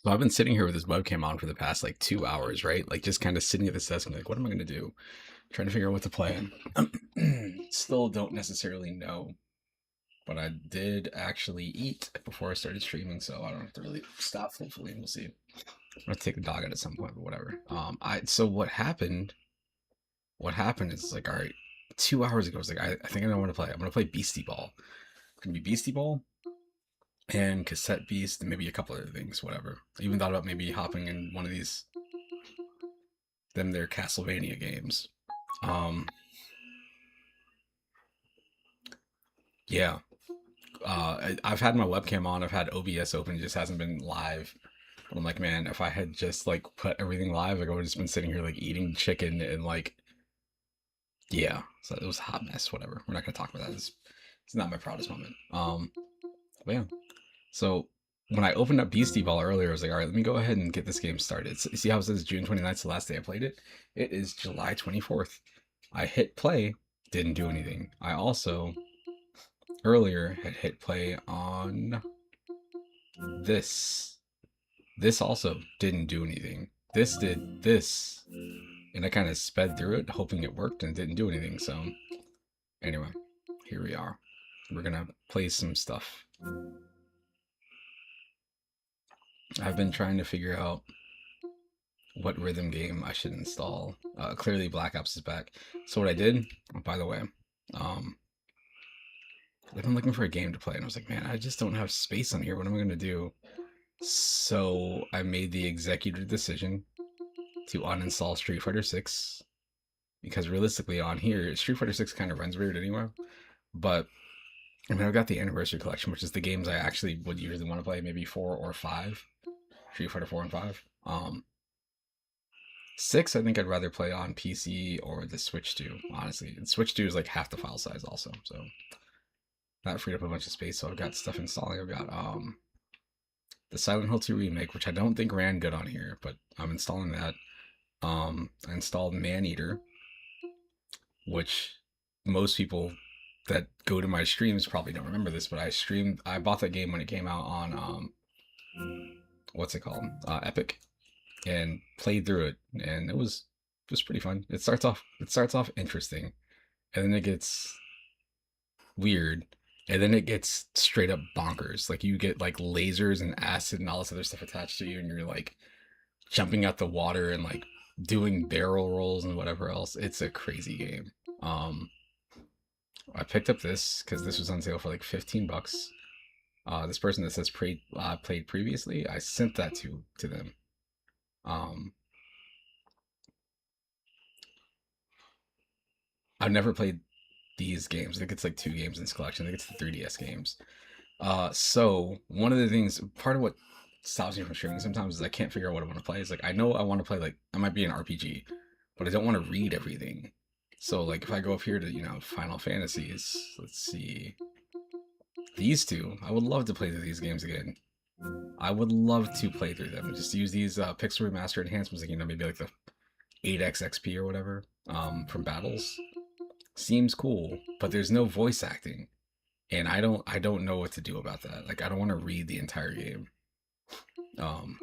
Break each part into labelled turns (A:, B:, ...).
A: So I've been sitting here with this webcam on for the past like 2 hours, right? Like just kind of sitting at this desk and like, what am I going to do? Trying to figure out what to play. Still don't necessarily know, but I did actually eat before I started streaming, so I don't have to really stop. Hopefully, we'll see. I'm gonna take the dog out at some point, but whatever. So what happened? What happened is like, all right, 2 hours ago, I was like, I think I know what to play. I'm gonna play Beastie Ball. It's gonna be Beastie Ball and Cassette Beast, and maybe a couple other things, whatever. I even thought about maybe hopping in one of these their Castlevania games. Um, yeah, I've had my webcam on. I've had OBS open. It just hasn't been live. But I'm like, man, if I had just like put everything live, like I would have just been sitting here like eating chicken and like, yeah. So it was a hot mess. Whatever. We're not gonna talk about that. It's not my proudest moment. But yeah. So when I opened up Beastie Ball earlier, I was like, all right, let me go ahead and get this game started. So, see how it says June 29th is the last day I played it? It is July 24th. I hit play, didn't do anything. I also earlier had hit play on this. This also didn't do anything. This did this. And I kind of sped through it, hoping it worked, and it didn't do anything. So, anyway, here we are. We're gonna play some stuff. I've been trying to figure out what rhythm game I should install. Clearly, Black Ops is back. So, what I did, by the way, um, I've been looking for a game to play, and I was like, man, I just don't have space on here. What am I gonna do? So I made the executive decision to uninstall Street Fighter 6 because realistically on here Street Fighter 6 kind of runs weird anyway. But I mean I've got the Anniversary Collection, which is the games I actually would usually want to play, maybe 4 or 5. Street Fighter 4 and 5. 6 I think I'd rather play on PC or the Switch 2, honestly. And Switch 2 is like half the file size also, so that freed up a bunch of space. So I've got stuff installing. I've got the Silent Hill 2 remake, which I don't think ran good on here, but I'm installing that. I installed Maneater, which most people that go to my streams probably don't remember this, but I bought that game when it came out on what's it called, Epic, and played through it, and it was just pretty fun. It starts off interesting, and then it gets weird, and then it gets straight up bonkers. Like you get like lasers and acid and all this other stuff attached to you, and you're like jumping out the water and like doing barrel rolls and whatever else. It's a crazy game. Um, I picked up this because this was on sale for like $15. This person that says played previously, I sent that to them. Um, I've never played these games. I think it's like 2 games in this collection. I think it's the 3DS games. So one of the things, part of what stops me from streaming sometimes is I can't figure out what I want to play. It's like I know I want to play like I might be an RPG, but I don't want to read everything. So like if I go up here to Final Fantasies, let's see these two. I would love to play through these games again. I would love to play through them. Just use these pixel remaster enhancements, like maybe like the 8x XP or whatever from battles. Seems cool, but there's no voice acting, and I don't know what to do about that. Like I don't want to read the entire game. Um,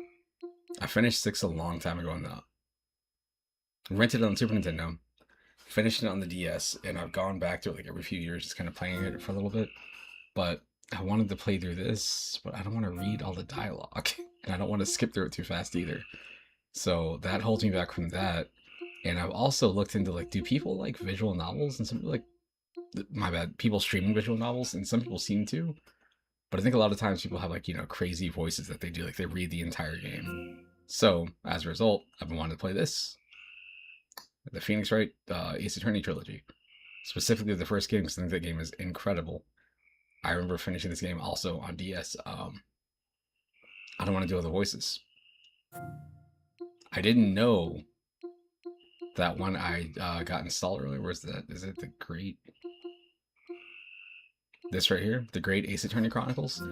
A: I finished 6 a long time ago on the rented it on Super Nintendo, finished it on the DS, and I've gone back to it like every few years, just kind of playing it for a little bit. But I wanted to play through this, but I don't want to read all the dialogue, and I don't want to skip through it too fast either. So that holds me back from that. And I've also looked into like, do people like visual novels? And some people like, my bad, people streaming visual novels, and some people seem to. But I think a lot of times people have like, crazy voices that they do, like they read the entire game. So as a result, I've been wanting to play this, the Phoenix Wright Ace Attorney trilogy, specifically the first game, because I think that game is incredible. I remember finishing this game also on DS. I don't want to do all the voices. I didn't know that one I got installed earlier. Where's that? Is it the Great? This right here, the Great Ace Attorney Chronicles.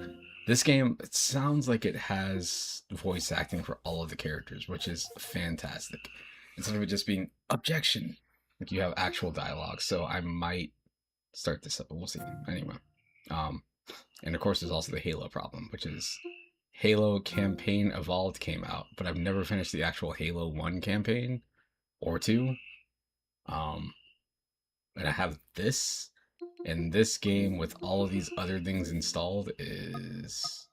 A: This game, it sounds like it has voice acting for all of the characters, which is fantastic. Instead of it just being objection, like you have actual dialogue. So I might start this up, but we'll see. Anyway, and of course, there's also the Halo problem, which is Halo Campaign Evolved came out, but I've never finished the actual Halo 1 campaign or 2. Um, and I have this, and this game with all of these other things installed is...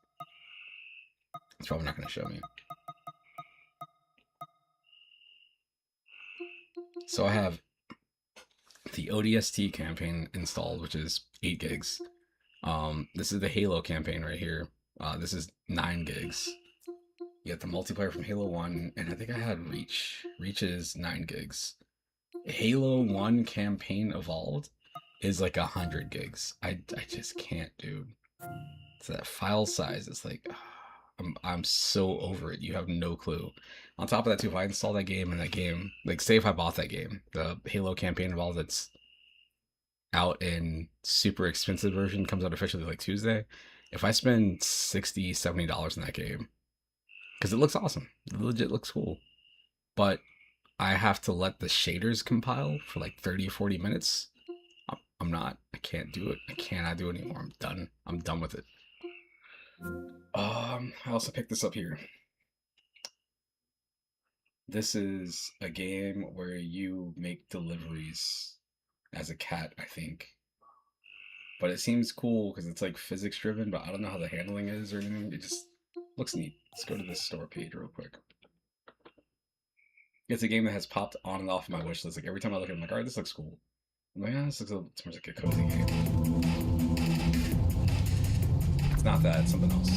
A: It's probably not going to show me. So I have the ODST campaign installed, which is 8 gigs. This is the Halo campaign right here. This is 9 gigs. You get the multiplayer from Halo 1, and I think I had Reach. Reach is 9 gigs. Halo 1 campaign evolved is like 100 gigs. I just can't, dude. So that file size is like, I'm so over it. You have no clue. On top of that, too, if I install that game and that game, like, say if I bought that game, the Halo campaign evolved that's out in super expensive version, comes out officially like Tuesday. If I spend $60-$70 in that game, because it looks awesome, it legit looks cool, but I have to let the shaders compile for like 30-40 minutes. I can't do it. I cannot do it anymore. I'm done. I'm done with it. I also picked this up here. This is a game where you make deliveries as a cat, I think. But it seems cool because it's like physics driven, but I don't know how the handling is or anything. It just looks neat. Let's go to this store page real quick. It's a game that has popped on and off my wish list. Like every time I look at it, I'm like, all right, this looks cool. I'm like, this looks smells like a cozy game. It's not that, it's something else.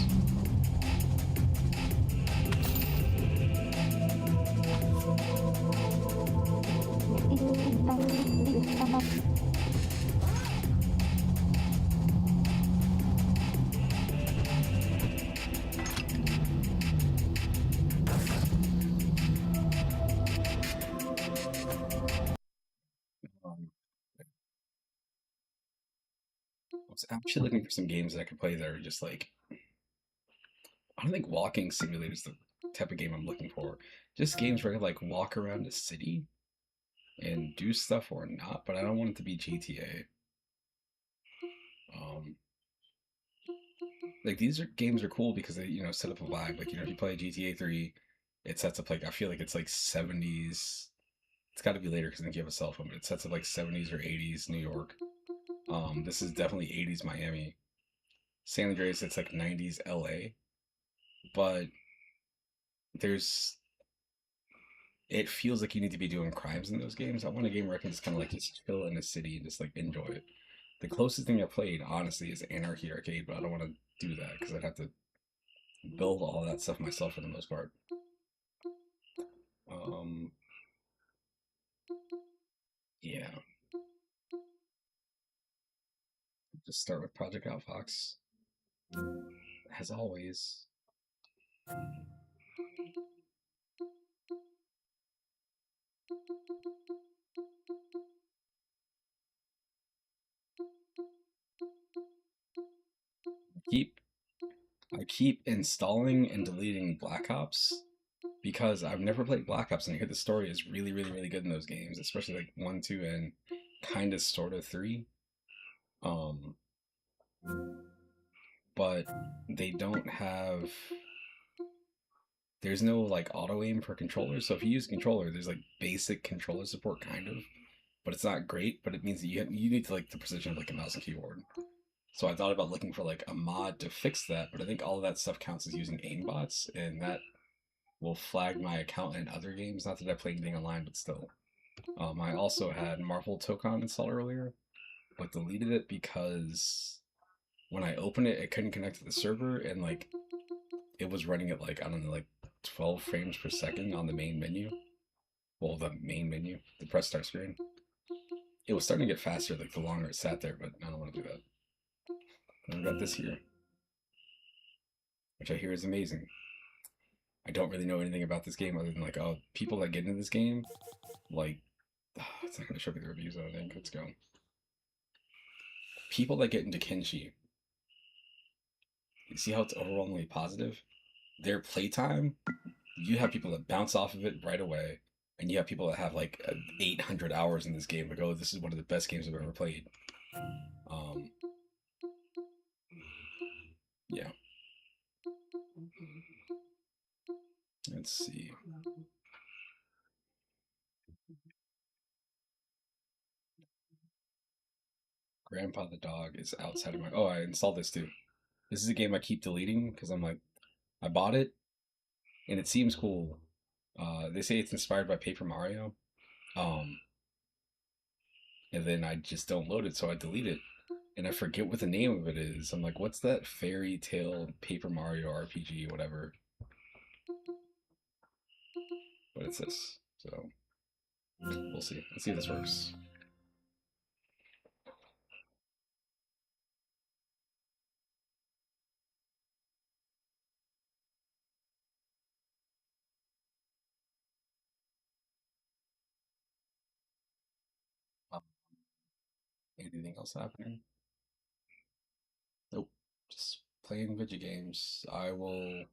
A: I was actually looking for some games that I could play that are just like, I don't think walking simulator is the type of game I'm looking for. Just games where I could like walk around a city and do stuff or not, but I don't want it to be GTA. Like these games are cool because they set up a vibe. Like if you play GTA 3, it sets up like I feel like it's like 70s. It's got to be later because I think you have a cell phone, but it sets up like 70s or 80s New York. This is definitely 80s Miami. San Andreas, it's like 90s LA, but there's it feels like you need to be doing crimes in those games. I want a game where I can just kind of like just chill in a city and just like enjoy it. The closest thing I played, honestly, is Anarchy Arcade, but I don't want to do that because I'd have to build all that stuff myself for the most part. Um, yeah, just start with Project Outfox, as always. Keep I keep installing and deleting Black Ops because I've never played Black Ops and I hear the story is really, really, really good in those games, especially like 1, 2, and kind of sort of 3. Um, but they don't have. There's no like auto aim for controllers, so if you use a controller, there's like basic controller support kind of, but it's not great. But it means that you need to like the precision of like a mouse and keyboard. So I thought about looking for like a mod to fix that, but I think all of that stuff counts as using aimbots, and that will flag my account in other games. Not that I play anything online, but still. I also had Marvel Tokon installed earlier, but deleted it because when I opened it, it couldn't connect to the server, and like it was running at like I don't know, like 12 frames per second on the main menu. Well, the main menu, the press start screen. It was starting to get faster like the longer it sat there, but I don't want to do that. And I've got this here, which I hear is amazing. I don't really know anything about this game other than like, oh, people that get into this game, like, it's not going to show me the reviews, I think. Let's go. People that get into Kenshi, you see how it's overwhelmingly positive? Their playtime, you have people that bounce off of it right away, and you have people that have like 800 hours in this game, like, oh, this is one of the best games I've ever played. Yeah. Let's see. Grandpa the dog is outside of my. Oh, I installed this too. This is a game I keep deleting because I'm like, I bought it and it seems cool. They say it's inspired by Paper Mario. Um, and then I just don't load it, so I delete it. And I forget what the name of it is. I'm like, what's that fairy tale Paper Mario RPG, whatever? But it's this. So we'll see. Let's see if this works. Um, Anything else happening? Nope. Just playing video games. I will.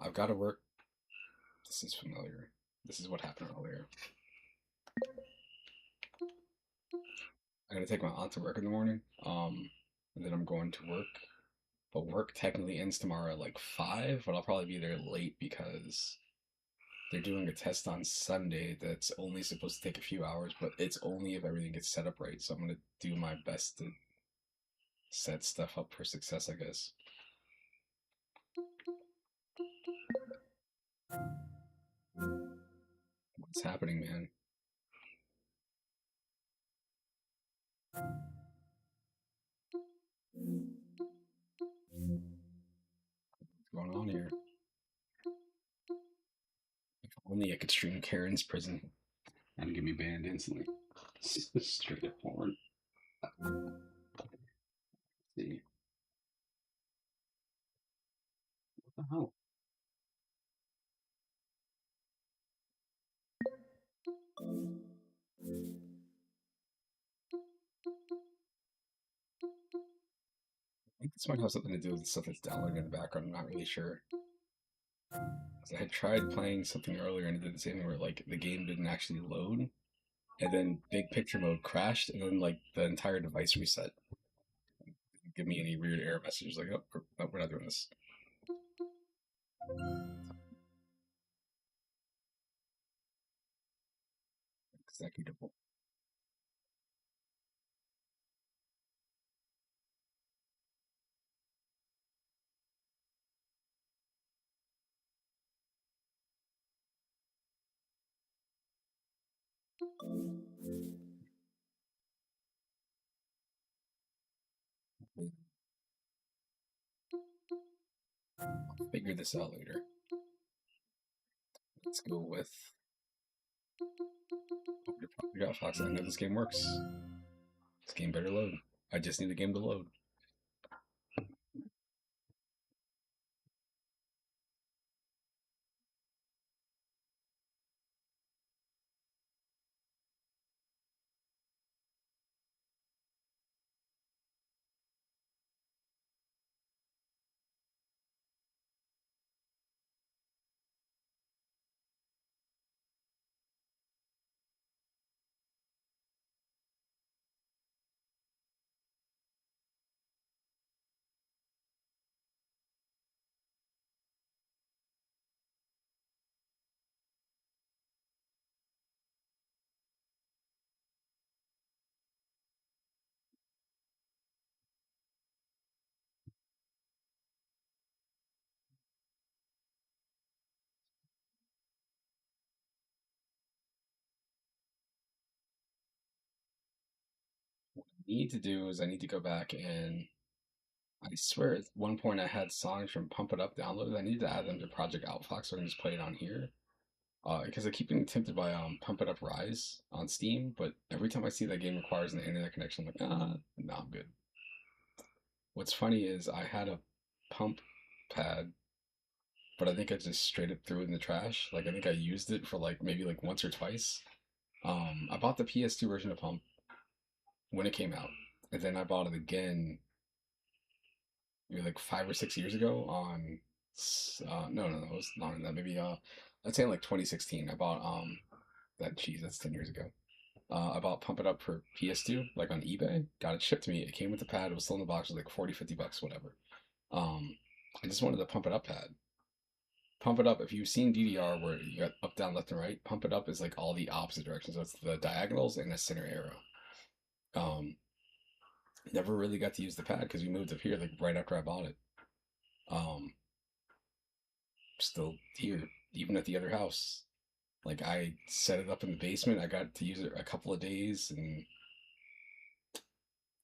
A: I've got to work. This is familiar. This is what happened earlier. I gotta take my aunt to work in the morning. And then I'm going to work. But work technically ends tomorrow at like 5, but I'll probably be there late because they're doing a test on Sunday that's only supposed to take a few hours, but it's only if everything gets set up right. So I'm gonna do my best to set stuff up for success, I guess. What's happening, man? What's going on here? If only I could stream Karen's prison and get me banned instantly. Straight up porn. See what the hell? I think this might have something to do with the stuff that's downloading in the background. I'm not really sure. 'Cause I had tried playing something earlier and it did the same thing where like the game didn't actually load, and then big picture mode crashed, and then like the entire device reset. Didn't give me any weird error messages like, oh, we're not doing this. Executable. I'll figure this out later. Let's go with Project Fox. I know this game works. This game better load. I just need the game to load. What I need to do is I need to go back and I swear at one point I had songs from Pump It Up downloaded. I need to add them to Project Outfox so I can just play it on here. Because I keep getting tempted by Pump It Up Rise on Steam, but every time I see that game requires an internet connection, I'm like, no, I'm good. What's funny is I had a pump pad, but I think I just straight it threw it in the trash. Like I think I used it for like maybe like once or twice. I bought the PS2 version of Pump when it came out, and then I bought it again maybe like 5 or 6 years ago on. No, it was longer than that. Maybe let's say in like 2016. I bought that cheese. That's 10 years ago. I bought Pump It Up for PS2, like on eBay. Got it shipped to me. It came with the pad. It was still in the box. It was like 40, 50 bucks, whatever. I just wanted the Pump It Up pad. Pump It Up, if you've seen DDR where you got up, down, left, and right, Pump It Up is like all the opposite directions. So it's the diagonals and the center arrow. Um, Never really got to use the pad because we moved up here like right after I bought it. Um, Still here, even at the other house. Like I set it up in the basement. I got to use it a couple of days and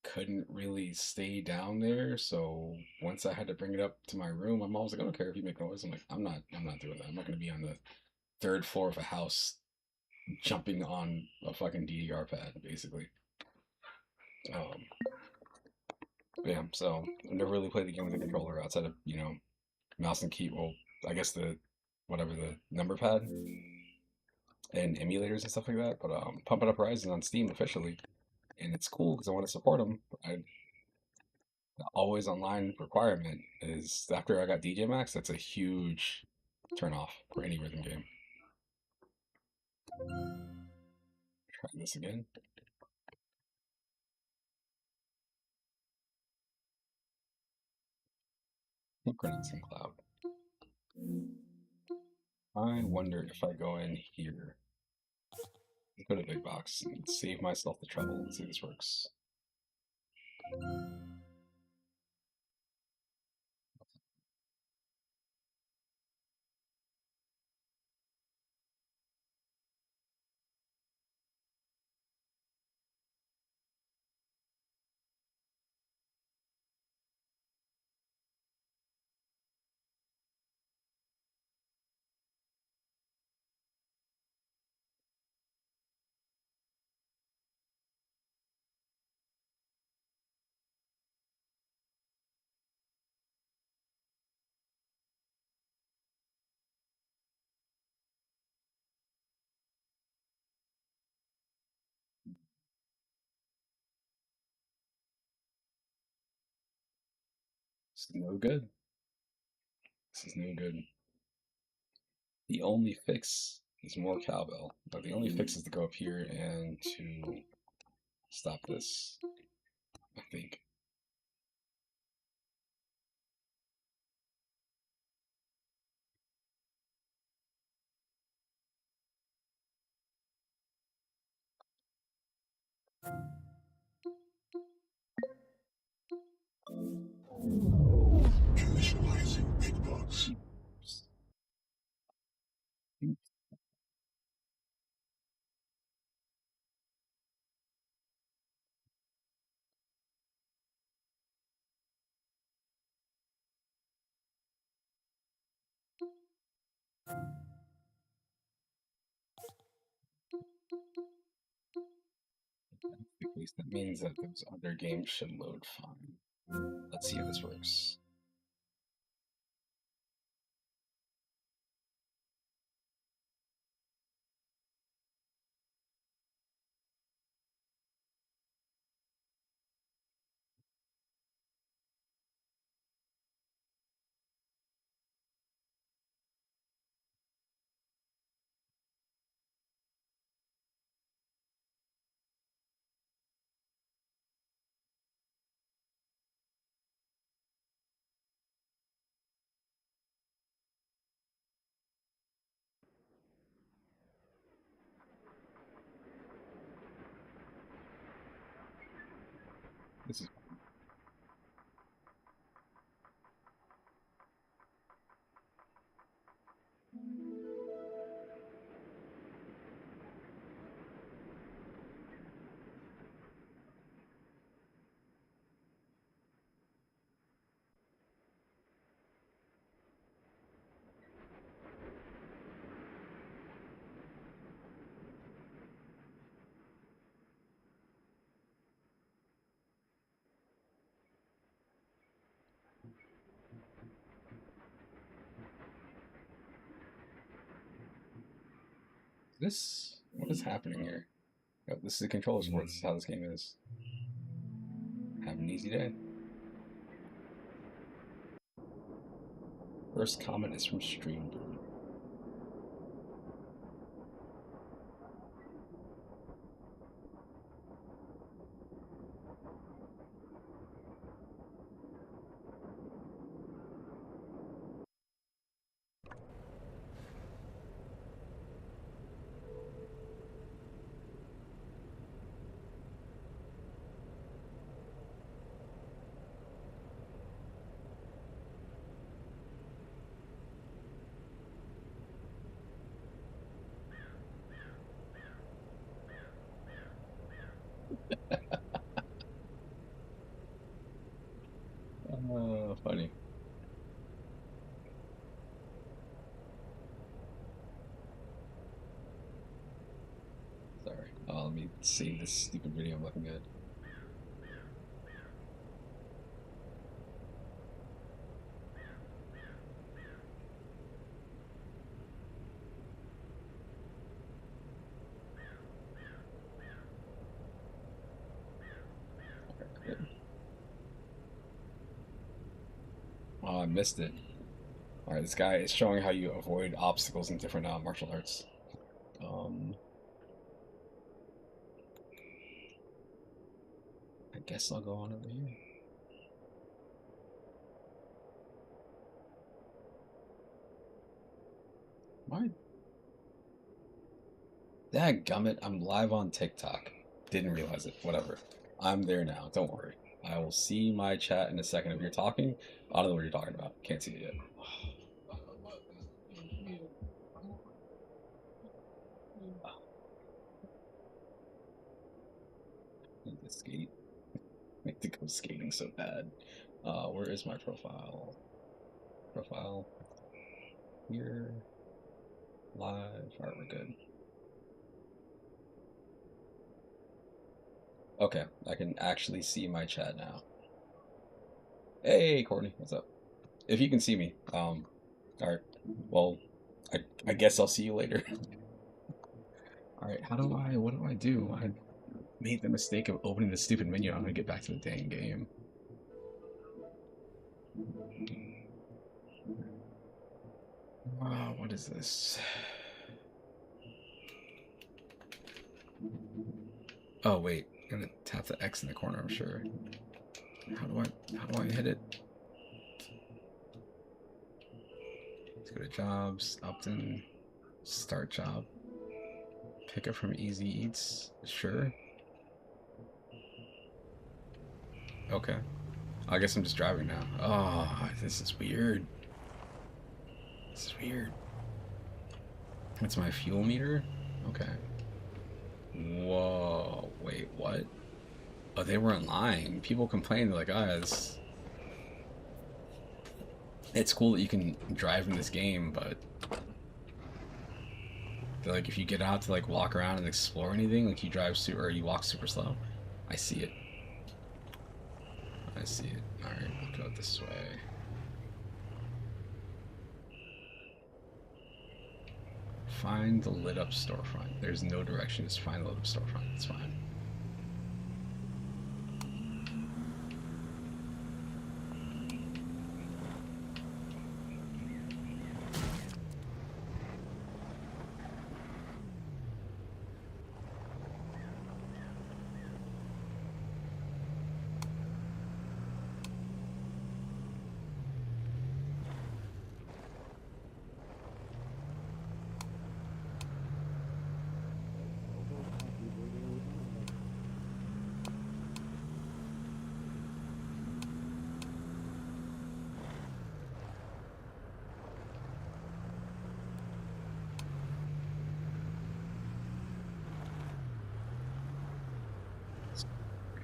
A: couldn't really stay down there. So once I had to bring it up to my room, my mom was like, "I don't care if you make noise." I'm like, I'm not doing that. I'm not gonna be on the third floor of a house jumping on a fucking DDR pad, basically. Um, yeah, so I've never really played the game with a controller outside of, mouse and key. Well, I guess the whatever the number pad and emulators and stuff like that. But Pump It Up Horizon on Steam officially, and it's cool because I want to support them. The always online requirement is after I got DJ Max. That's a huge turn off for any rhythm game. Try this again. Credits in cloud. I wonder if I go in here, go to big box and save myself the trouble and see if this works. This is no good. This is no good. The only fix is more cowbell. But the only fix is to go up here and to stop this, I think.
B: Initializing big box.
A: At least that means that those other games should load fine. Let's see if this works. This is this. What is happening here? Yep, this is the controller support. This is how this game is. Have an easy day. First comment is from Streamboard. Oh, funny. Sorry. Let me save this stupid video. I'm looking good. Good. Oh, I missed it. Alright, this guy is showing how you avoid obstacles in different martial arts. I guess I'll go on over here. Why? Dadgummit, I'm live on TikTok. Didn't realize it. Whatever. I'm there now. Don't worry. I will see my chat in a second. If you're talking, I don't know what you're talking about. Can't see it yet. Need to skate. Make to go skating so bad. Where is my profile? Profile. Here. Live. Alright, we're good. Okay, I can actually see my chat now. Hey, Courtney, what's up? If you can see me, alright. Well, I guess I'll see you later. Alright, what do I do? I made the mistake of opening the stupid menu. I'm gonna get back to the dang game. What is this? Oh wait, I'm gonna tap the X in the corner, I'm sure. How do I hit it? Let's go to jobs, Upton, start job. Pick up from Easy Eats, sure. Okay. I guess I'm just driving now. Oh, this is weird. This is weird. That's my fuel meter? Okay. Whoa, wait, what? Oh, they weren't lying. People complain, they're like, it's cool that you can drive in this game, but they're like, if you get out to like walk around and explore anything, like you walk super slow. I see it. I see it. Alright, I'll go this way. Find the lit up storefront. There's no direction, just find the lit up storefront. It's fine.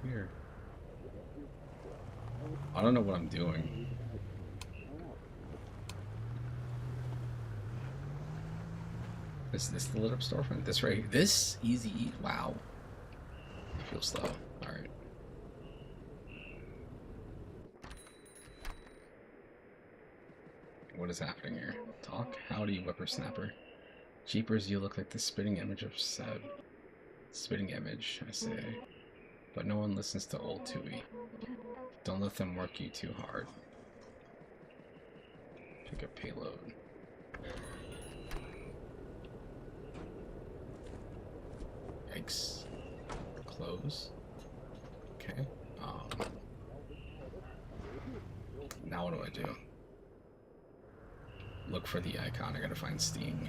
A: Here. I don't know what I'm doing. Is this the lit up storefront? This right here. This Easy Eat. Wow. I feel slow. Alright. What is happening here? Talk? Howdy, whippersnapper. Jeepers, you look like the spitting image of Seb. Spitting image, I say. But no one listens to old Tui. Don't let them work you too hard. Pick up payload. Yikes. Close. Okay. Now what do I do? Look for the icon. I gotta find Sting.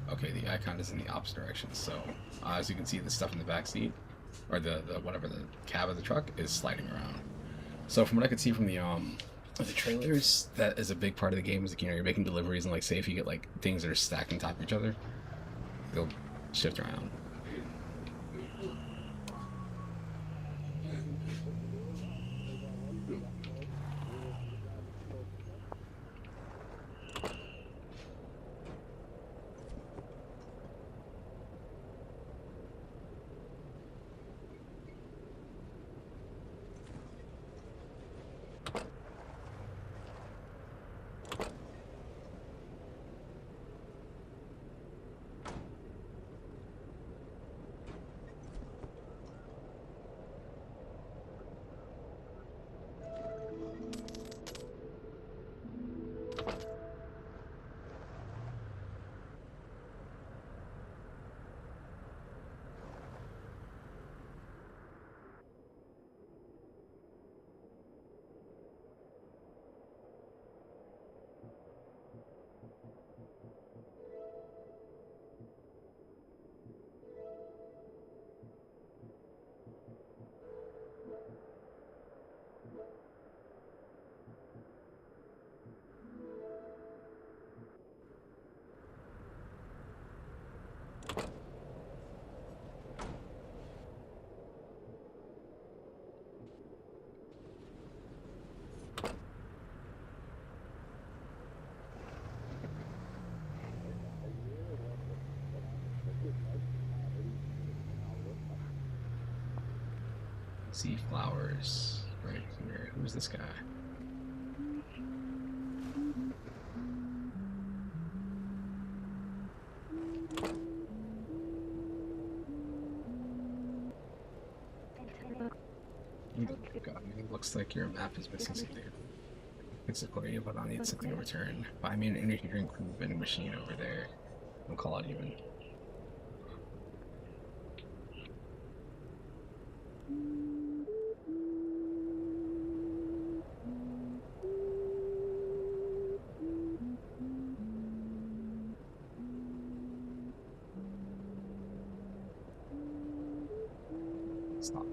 A: Okay, the icon is in the opposite direction. So, as you can see, the stuff in the back seat, or the cab of the truck is sliding around. So from what I could see from the trailers, that is a big part of the game. Is like, you're making deliveries, and like, say if you get like things that are stacked on top of each other, they'll shift around. See flowers right here. Who's this guy? God, it looks like your map is missing something. It's Aquaria, but I'll need something in return. Buy me an energy drink from the vending machine over there. Don't call it even. Stop.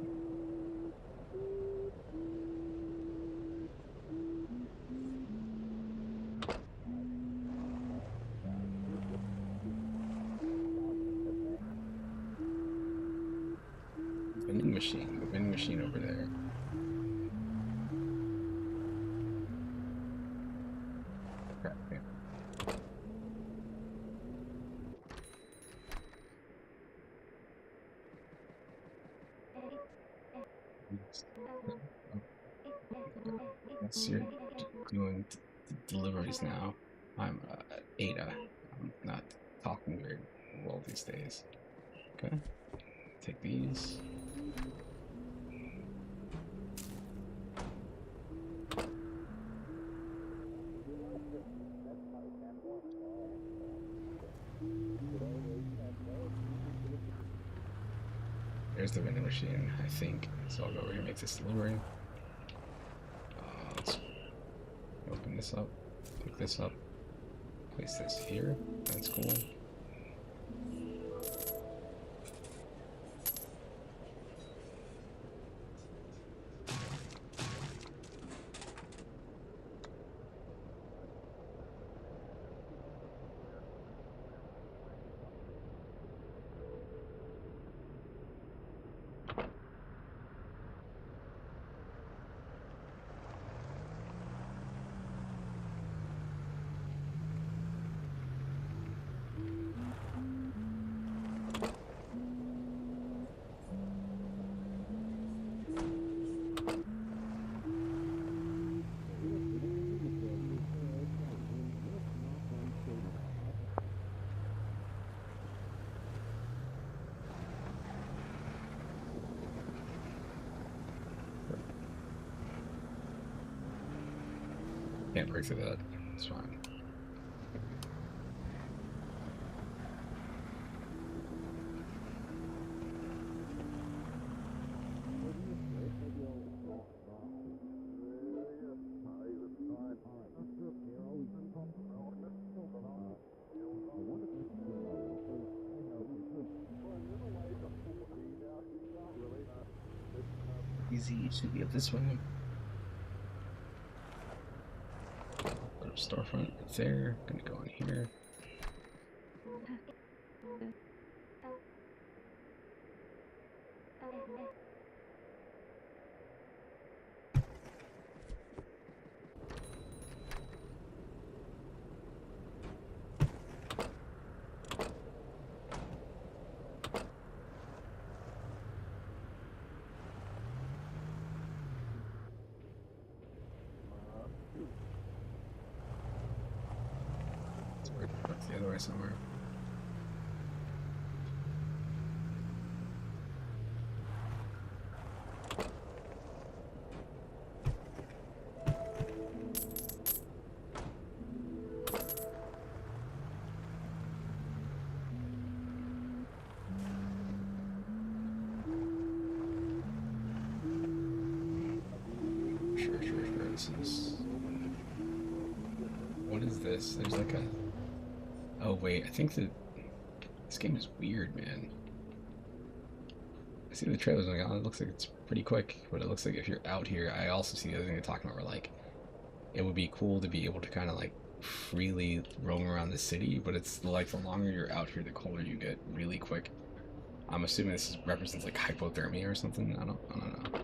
A: Vending machine. The vending machine over there. Crap, man. Yes, you're doing deliveries now. I'm Ada. I'm not talking very well these days. Okay. Take these. There's the vending machine, I think. So I'll go over here and make this delivery. Let's open this up, pick this up, place this here. That's cool. Can't break through that. It's fine. Easy, should be up this way. Little storefront right there. Gonna go in here. That's the other way somewhere. Sure. This is. What is this? There's like a. Oh wait, I think that this game is weird, man. I see the trailers and it looks like it's pretty quick, but it looks like if you're out here, I also see the other thing they're talking about where like it would be cool to be able to kind of like freely roam around the city, but it's like the longer you're out here, the colder you get really quick. I'm assuming this represents like hypothermia or something. I don't know.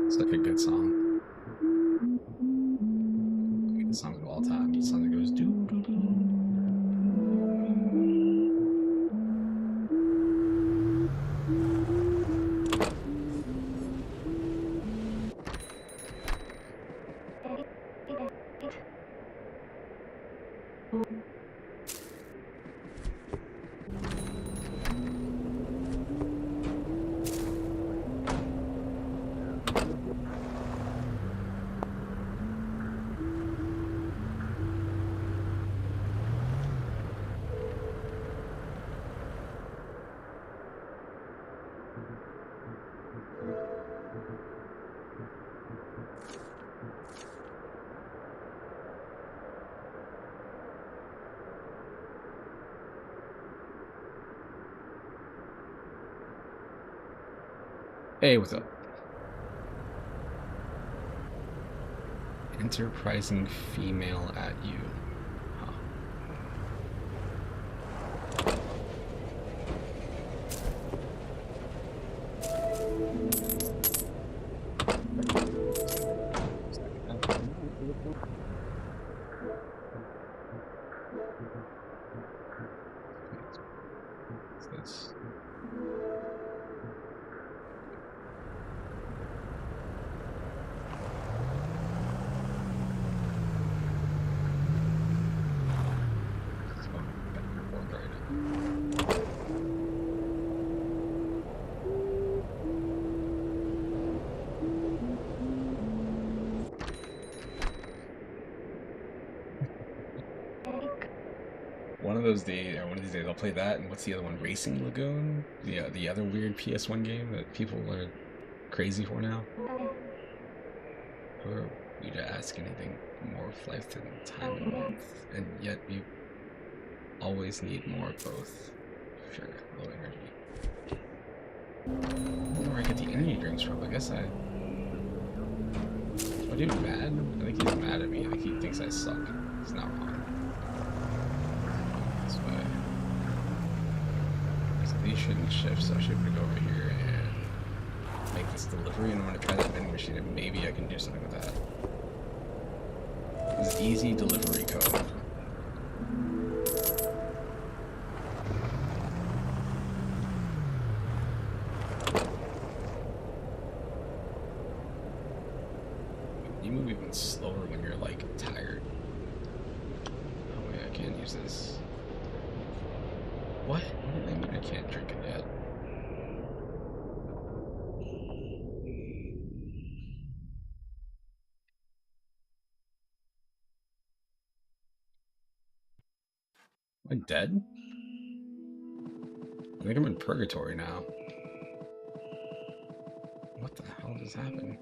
A: It's like a good song. Good song of all time. It's a song that goes doo doo doo. Hey, what's up? Enterprising female at you. Huh. What's this? One of those days, or one of these days, I'll play that. And what's the other one? Racing Lagoon, the other weird PS1 game that people are crazy for now. Who are we to ask anything more of life than time and warmth, and yet we always need more of both. Sure, low energy. I don't know where I get the energy drinks from. I guess I. Is my dude mad? I think he's mad at me. I think he thinks I suck. He's not wrong. This way. So these shouldn't shift, so I should go over here and make this delivery, and I'm gonna try that vending machine, and maybe I can do something with that. This easy delivery code. You move even slower when you're like tired. Oh wait, I can't use this. What? What do they mean I can't drink it yet? Am I dead? I think I'm in purgatory now. What the hell just happened?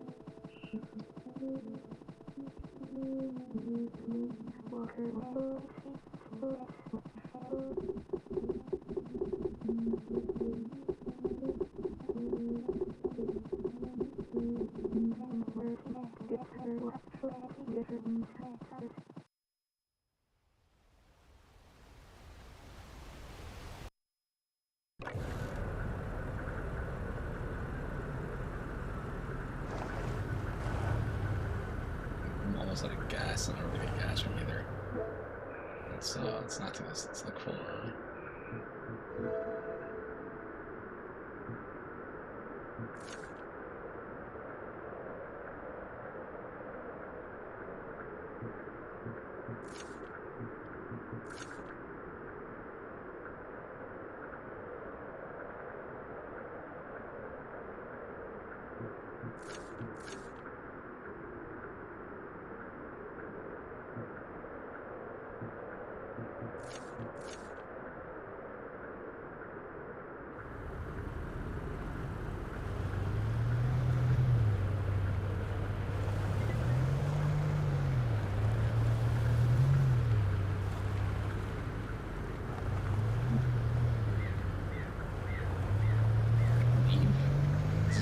A: I'm almost out of gas, and I don't really get gas from either. Let's not do this. Let's look for.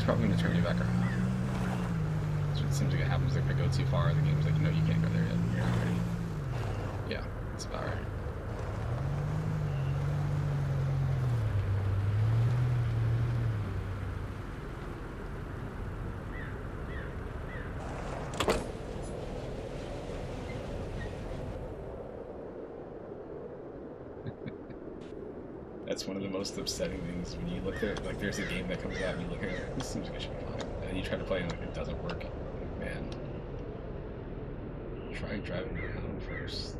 A: probably gonna turn me back around. That's what it seems like it happens. Like if I go too far, the game's like, no, you can't go there yet. You're not ready. Yeah, that's about right. That's one of the most upsetting things when you look at, like, there's a game that comes out and you look at it, this seems like it should be fine. And you try to play and like it doesn't work. Like, man. Try driving around first.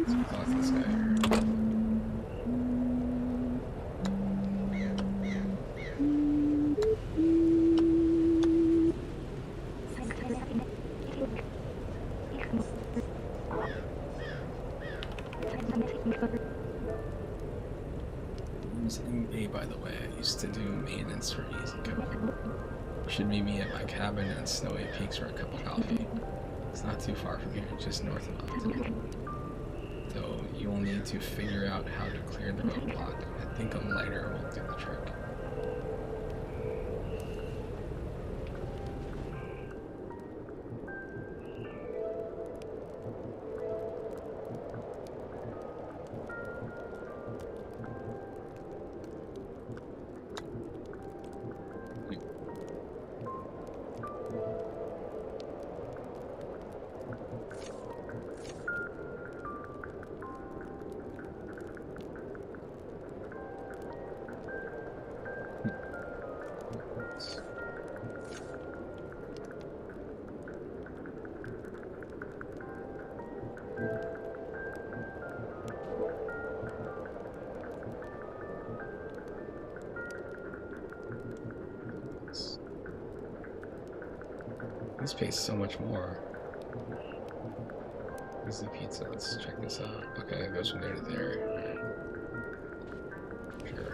A: Let's block this guy here. Hey, by the way, I used to do maintenance for Easy Code. Should meet me at my cabin in Snowy Peaks for a cup of coffee. It's not too far from here, just north of Mountain. Though you'll need to figure out how to clear the roadblock. I think a lighter will do the trick. This pays so much more. Where's the pizza? Let's check this out. Okay, it goes from there to there. Right. Sure.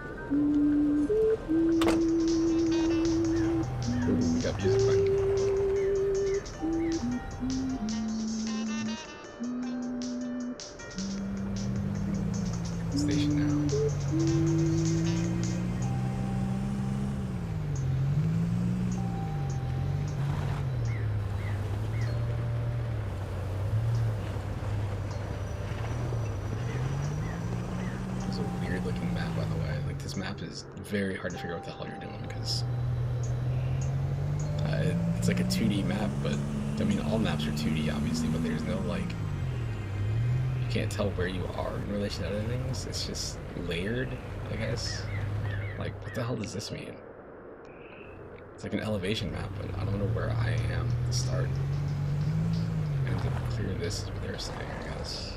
A: Ooh, we got music playing. Station now. It's a weird looking map, by the way. Like, this map is very hard to figure out what the hell you're doing, because it's like a 2D map, but I mean, all maps are 2D, obviously, but there's no, like, you can't tell where you are in relation to other things. It's just layered, I guess. Like, what the hell does this mean? It's like an elevation map, but I don't know where I am to start. And to clear this is what they're saying, I guess.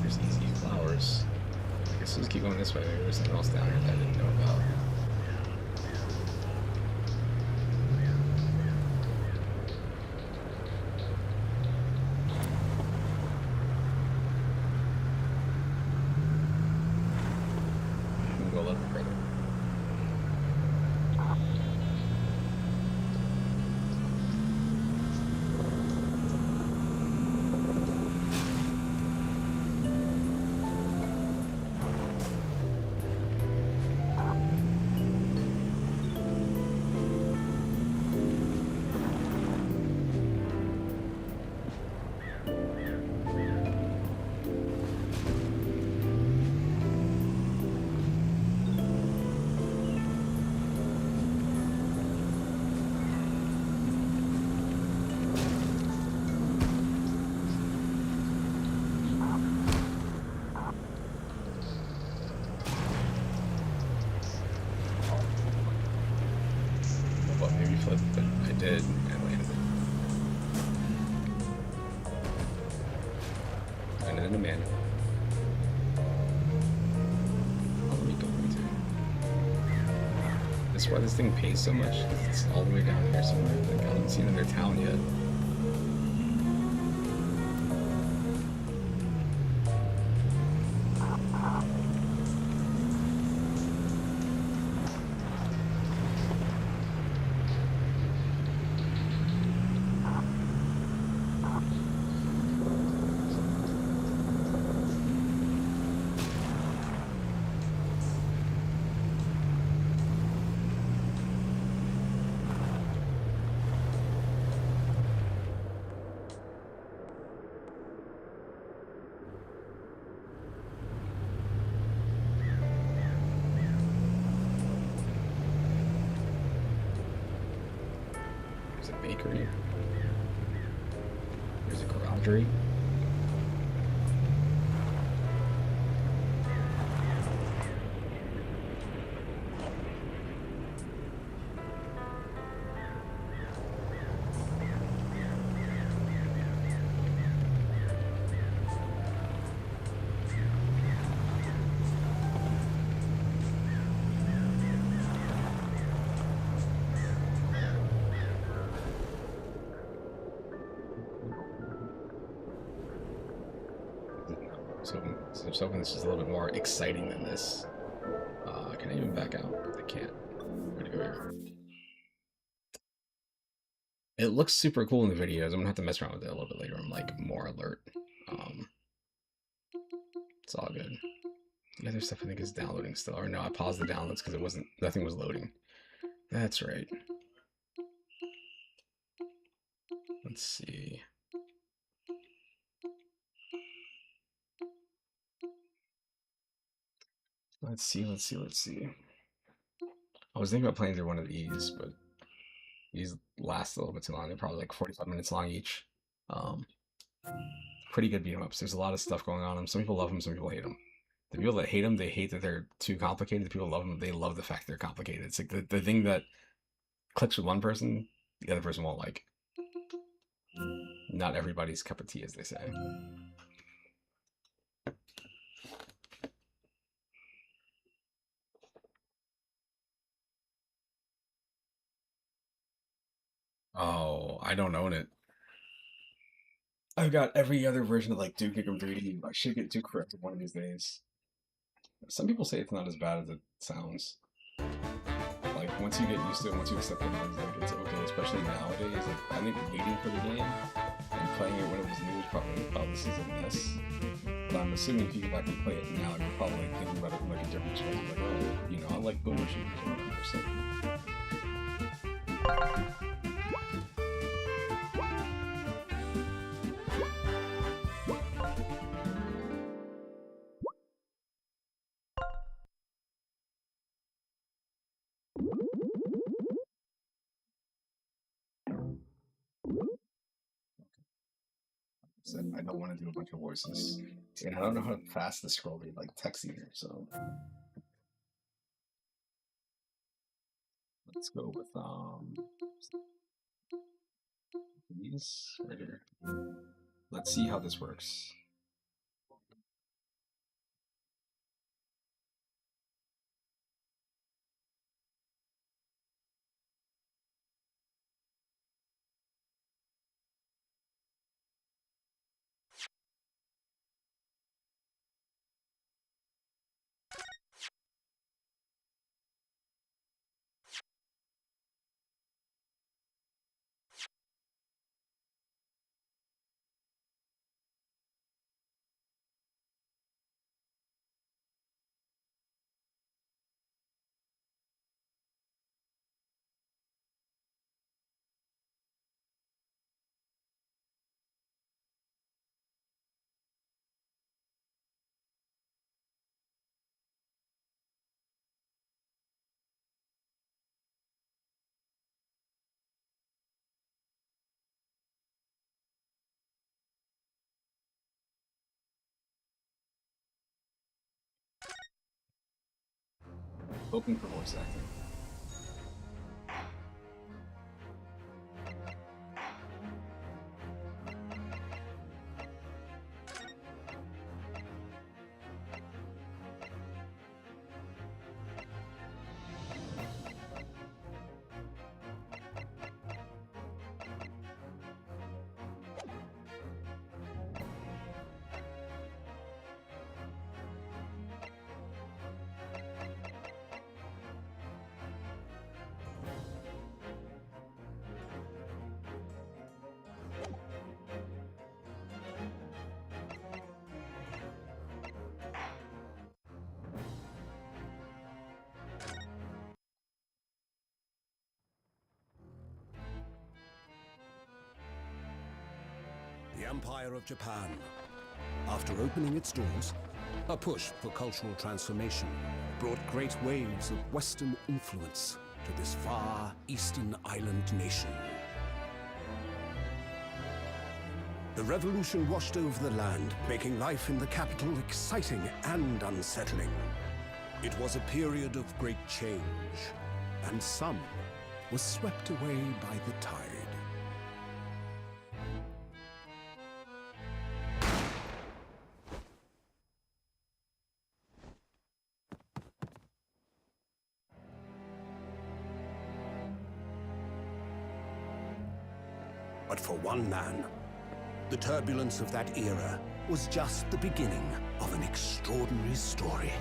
A: There's easy flowers. I guess we'll just keep going this way. Maybe there's something else down here that I didn't know about. We'll go a little bit further. this why this thing pays so much? 'Cause it's all the way down here somewhere. Like, I haven't seen another town yet. There's a bakery. There's a garagery. So I was hoping this is a little bit more exciting than this. Can I even back out? I can't. Where to go here? It looks super cool in the videos. I'm gonna have to mess around with it a little bit later. I'm like more alert. It's all good. The other stuff I think is downloading still. Or no, I paused the downloads because it wasn't. Nothing was loading. That's right. Let's see. Let's see. I was thinking about playing through one of these, but these last a little bit too long. They're probably like 45 minutes long each. Um, Pretty good beat 'em ups. There's a lot of stuff going on. Some people love them, some people hate them. The people that hate them, they hate that they're too complicated. The people that love them, they love the fact they're complicated. It's like the thing that clicks with one person, the other person won't like. Not everybody's cup of tea, as they say. Oh, I don't own it. I've got every other version of like Duke Nukem 3D. I should get Duke corrected one of these days. Some people say it's not as bad as it sounds. Like once you get used to it, once you accept it, it's okay. Especially nowadays, like, I think waiting for the game and playing it when it was new was probably oh this is a mess. But I'm assuming if you go back and play it now, you're probably like, thinking about it from like a different perspective. Like oh, you know, I like boomer shooters 100%. Said I don't want to do a bunch of voices, and I don't know how fast the scroll read like text either. So let's go with these right here. Let's see how this works. Hoping for voice acting.
C: The Empire of Japan. After opening its doors, a push for cultural transformation brought great waves of Western influence to this far eastern island nation. The revolution washed over the land, making life in the capital exciting and unsettling. It was a period of great change, and some was swept away by the tide. But for one man, the turbulence of that era was just the beginning of an extraordinary story.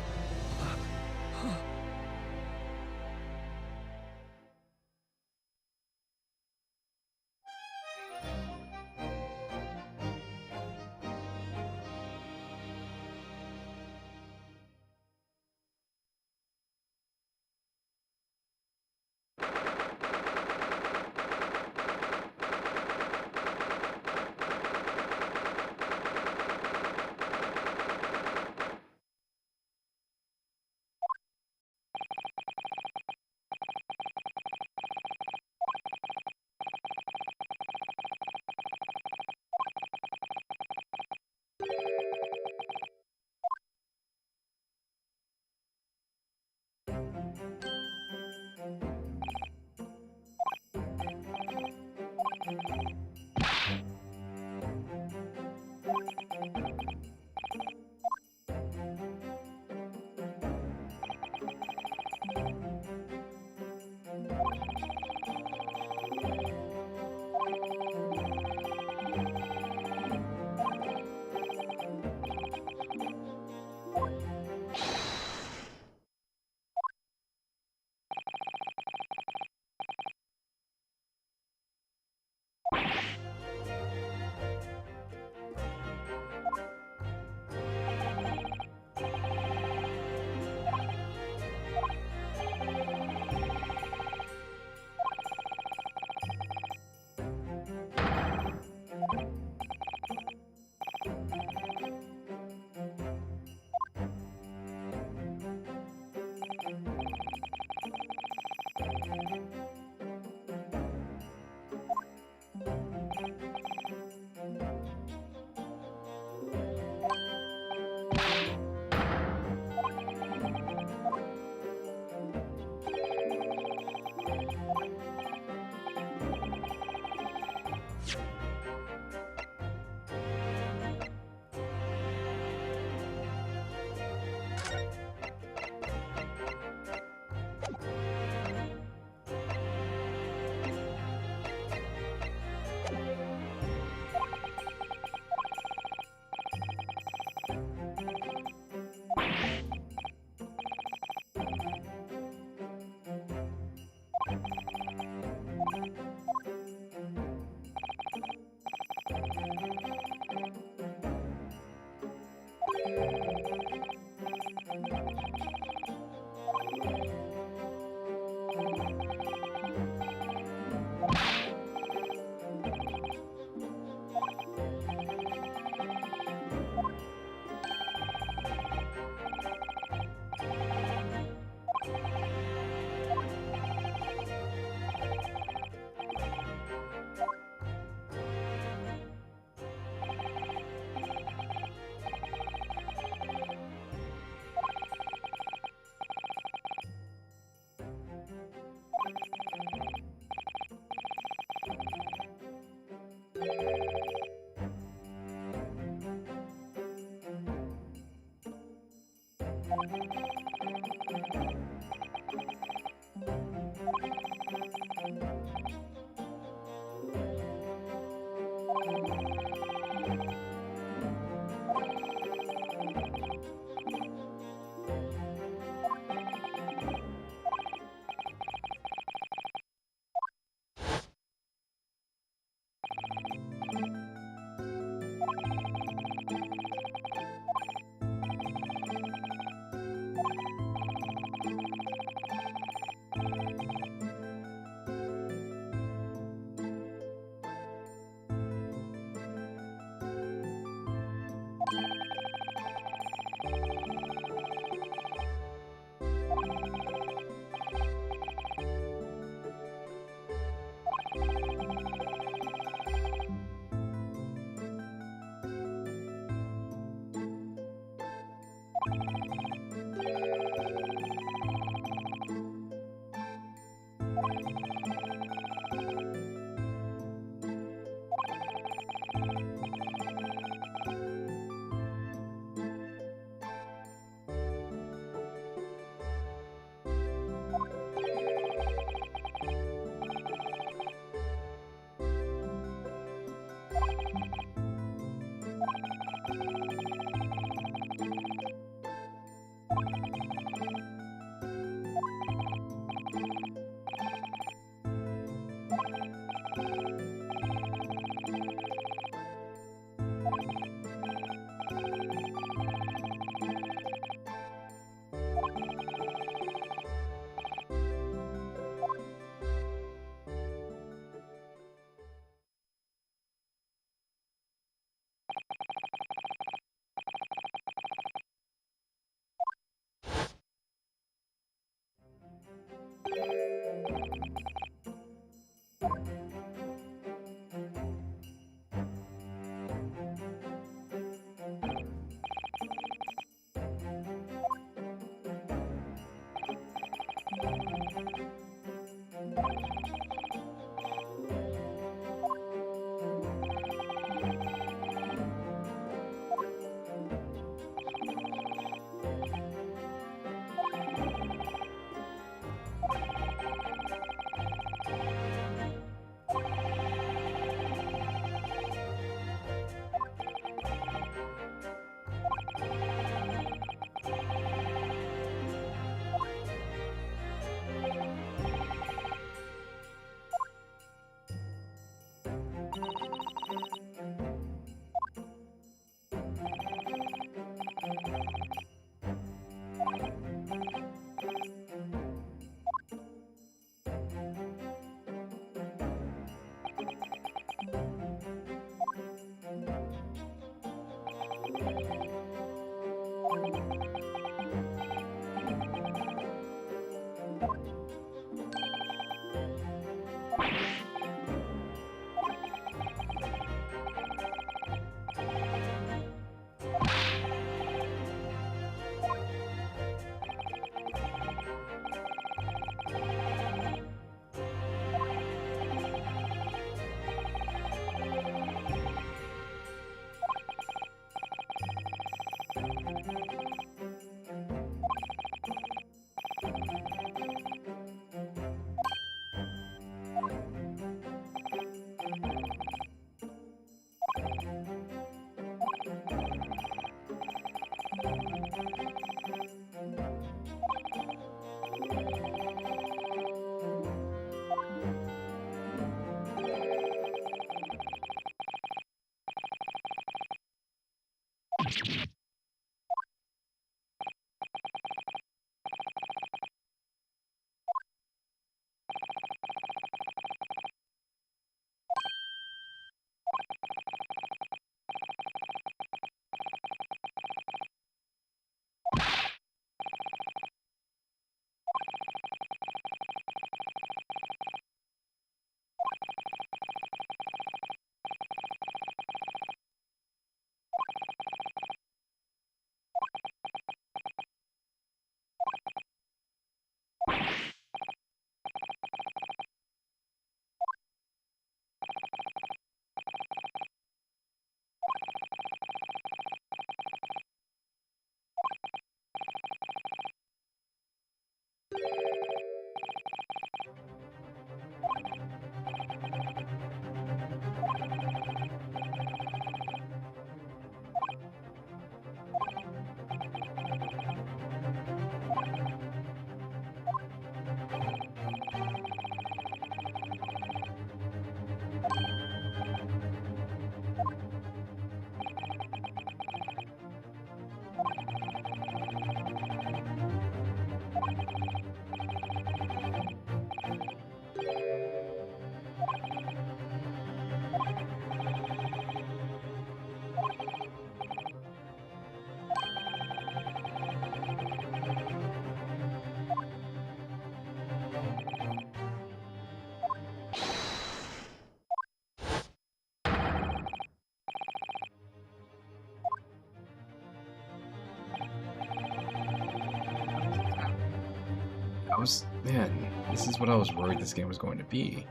A: Man, this is what I was worried this game was going to be.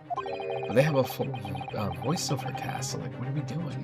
A: But they have a full voiceover cast, so like, what are we doing?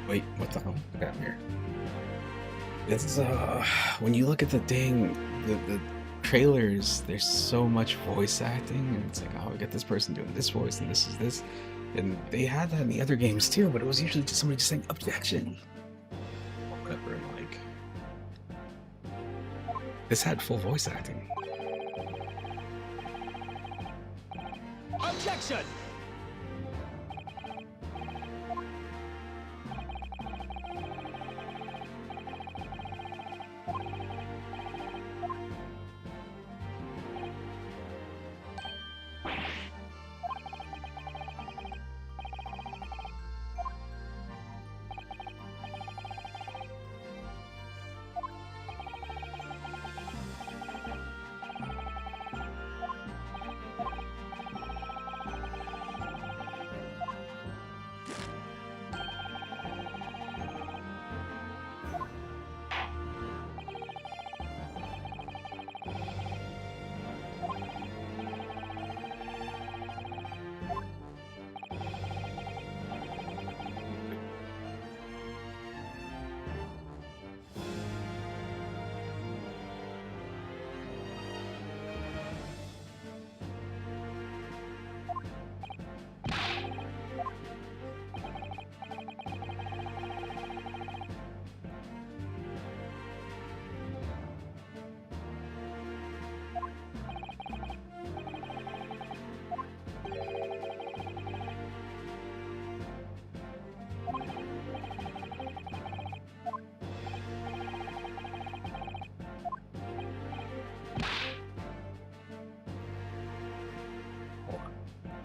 A: Wait, what the hell? Get out here. This is when you look at the thing, the trailers, there's so much voice acting, and it's like, oh, we got this person doing this voice, and this is this, and they had that in the other games too, but it was usually just somebody just saying objection, or whatever. And like, this had full voice acting.
D: Objection!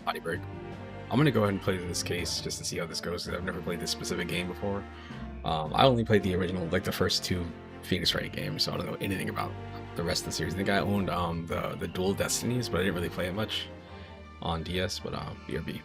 A: Body break. I'm gonna go ahead and play this case just to see how this goes, because I've never played this specific game before. I only played the original, like the first two Phoenix Wright games, so I don't know anything about the rest of the series. I think I owned the Dual Destinies, but I didn't really play it much on DS, but BRB.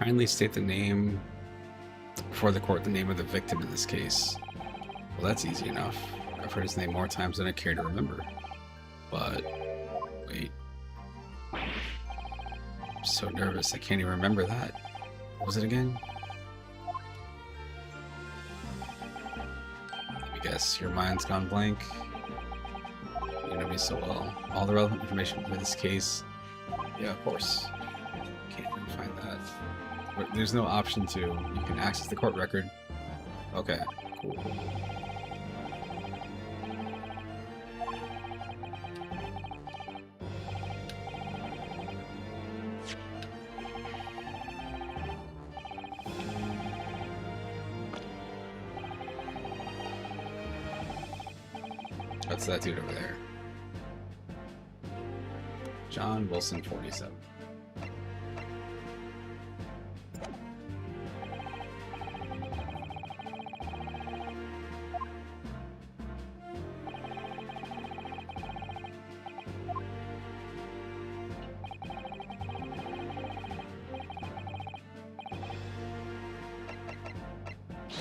D: Kindly state the name before the court, the name of the victim in this case. Well, that's easy enough. I've heard his name more times than I care to remember. But, wait. I'm so nervous, I can't even remember that. What was it again? Let me guess, your mind's gone blank? You know me so well. All the relevant information for this case. Yeah, of course. Can't even find that. But there's no option to. You can access the court record. Okay, cool. That's that dude over there. John Wilson, 47.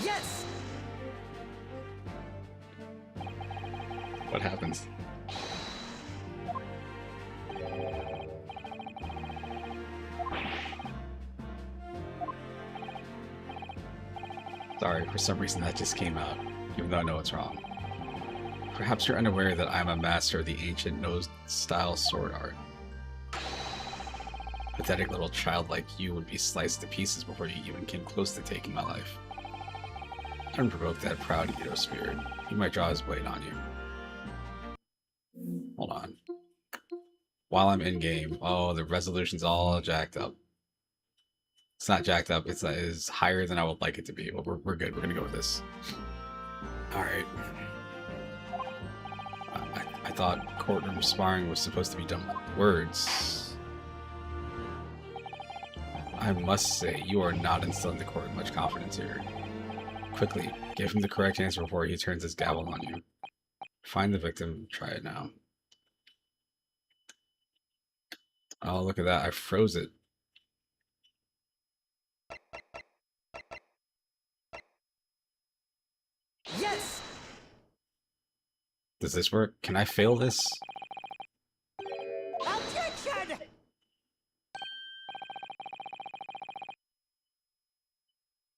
E: Yes!
D: What happens? Sorry, for some reason that just came out, even though I know it's wrong. Perhaps you're unaware that I'm a master of the ancient nose-style sword art. Pathetic little child like you would be sliced to pieces before you even came close to taking my life. Unprovoked that proud Edo spirit, he might draw his blade on you. Hold on. While I'm in game, oh, the resolution's all jacked up. It's not jacked up, it's higher than I would like it to be, but we're good, we're gonna go with this. Alright. I thought courtroom sparring was supposed to be done with words. I must say, you are not instilling the court much confidence here. Quickly, give him the correct answer before he turns his gavel on you. Find the victim, try it now. Oh, look at that, I froze it.
E: Yes!
D: Does this work? Can I fail this?
E: Objection!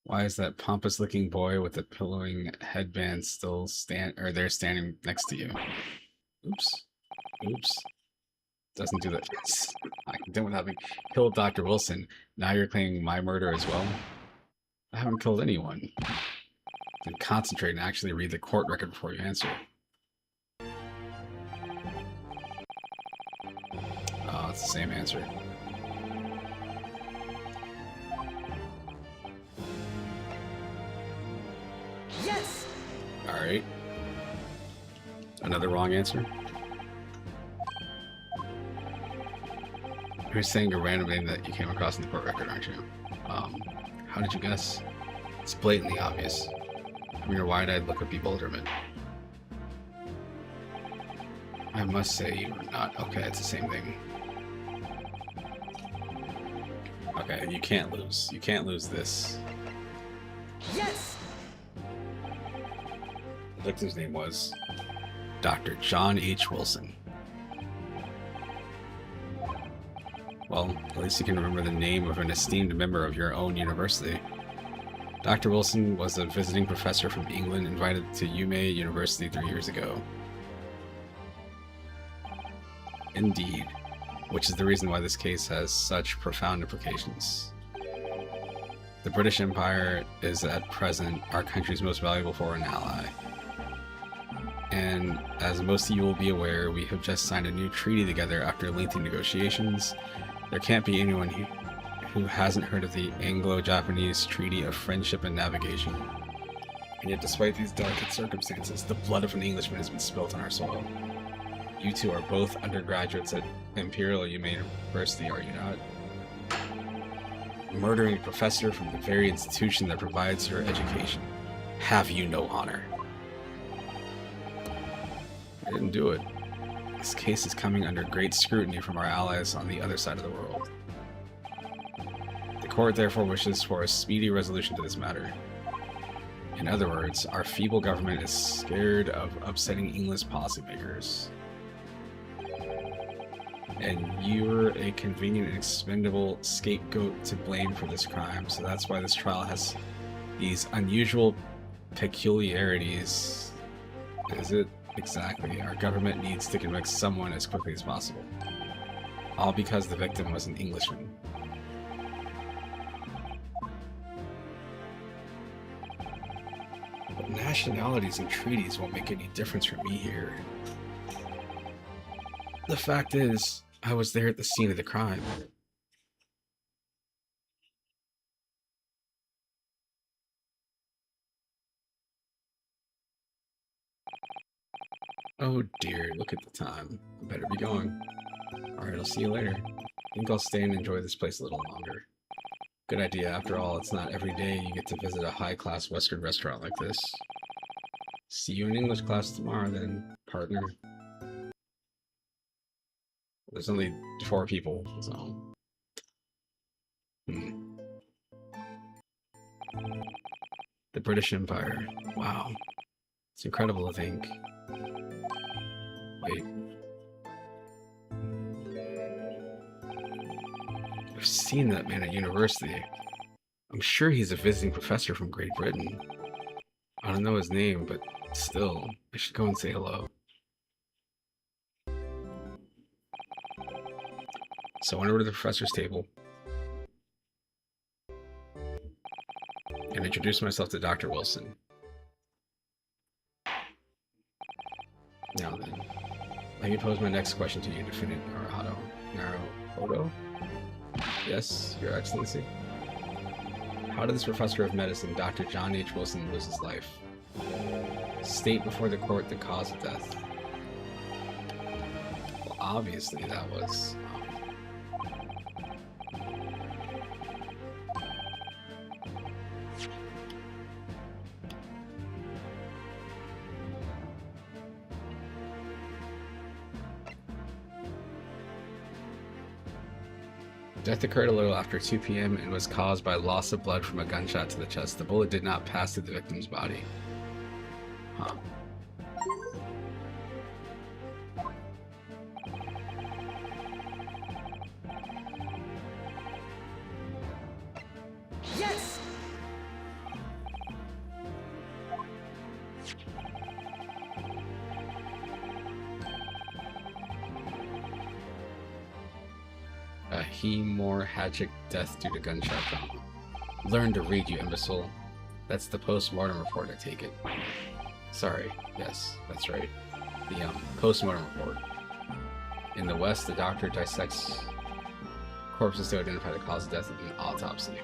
D: Why is that pompous-looking boy with the pillowing headband still they're standing next to you? Oops. Oops. Doesn't do that. I can do with having killed Dr. Wilson. Now you're claiming my murder as well? I haven't killed anyone. Then concentrate and actually read the court record before you answer. Oh, it's the same answer.
E: Yes!
D: Alright. Another wrong answer. You're saying a random name that you came across in the court record, aren't you? How did you guess? It's blatantly obvious. From your wide-eyed look of bewilderment. I must say you were not. Okay, it's the same thing. Okay, you can't lose. You can't lose this.
E: Yes!
D: The victim's name was Dr. John H. Wilson. Well, at least you can remember the name of an esteemed member of your own university. Dr. Wilson was a visiting professor from England invited to Yume University 3 years ago. Indeed, which is the reason why this case has such profound implications. The British Empire is at present our country's most valuable foreign ally. And as most of you will be aware, we have just signed a new treaty together after lengthy negotiations. There can't be anyone who hasn't heard of the Anglo-Japanese Treaty of Friendship and Navigation. And yet, despite these delicate circumstances, the blood of an Englishman has been spilt on our soil. You two are both undergraduates at Imperial Yume University, are you not? Murdering a professor from the very institution that provides your education. Have you no honor? I didn't do it. This case is coming under great scrutiny from our allies on the other side of the world. The court therefore wishes for a speedy resolution to this matter. In other words, our feeble government is scared of upsetting English policymakers. And you're a convenient and expendable scapegoat to blame for this crime, so that's why this trial has these unusual peculiarities. Is it? Exactly. Our government needs to convict someone as quickly as possible. All because the victim was an Englishman. But nationalities and treaties won't make any difference for me here. The fact is, I was there at the scene of the crime. Oh dear, look at the time. I better be going. Alright, I'll see you later. I think I'll stay and enjoy this place a little longer. Good idea. After all, it's not every day you get to visit a high-class Western restaurant like this. See you in English class tomorrow then, partner. There's only 4 people, so... The British Empire. Wow. It's incredible to think. Wait. I've seen that man at university. I'm sure he's a visiting professor from Great Britain. I don't know his name, but still, I should go and say hello. So I went over to the professor's table and introduced myself to Dr. Wilson. Now then, let me pose my next question to you, Defendant Naruhodo. Yes, Your Excellency. How did this professor of medicine, Dr. John H. Wilson, lose his life? State before the court the cause of death. Well, obviously that was... Death occurred a little after 2 p.m. and was caused by loss of blood from a gunshot to the chest. The bullet did not pass through the victim's body. Huh.
E: Yes!
D: A hemorrhagic death due to gunshot trauma. Learn to read, you imbecile. That's the post-mortem report, I take it. Sorry, yes, that's right. The post-mortem report. In the West, the doctor dissects corpses to identify the cause of death with an autopsy.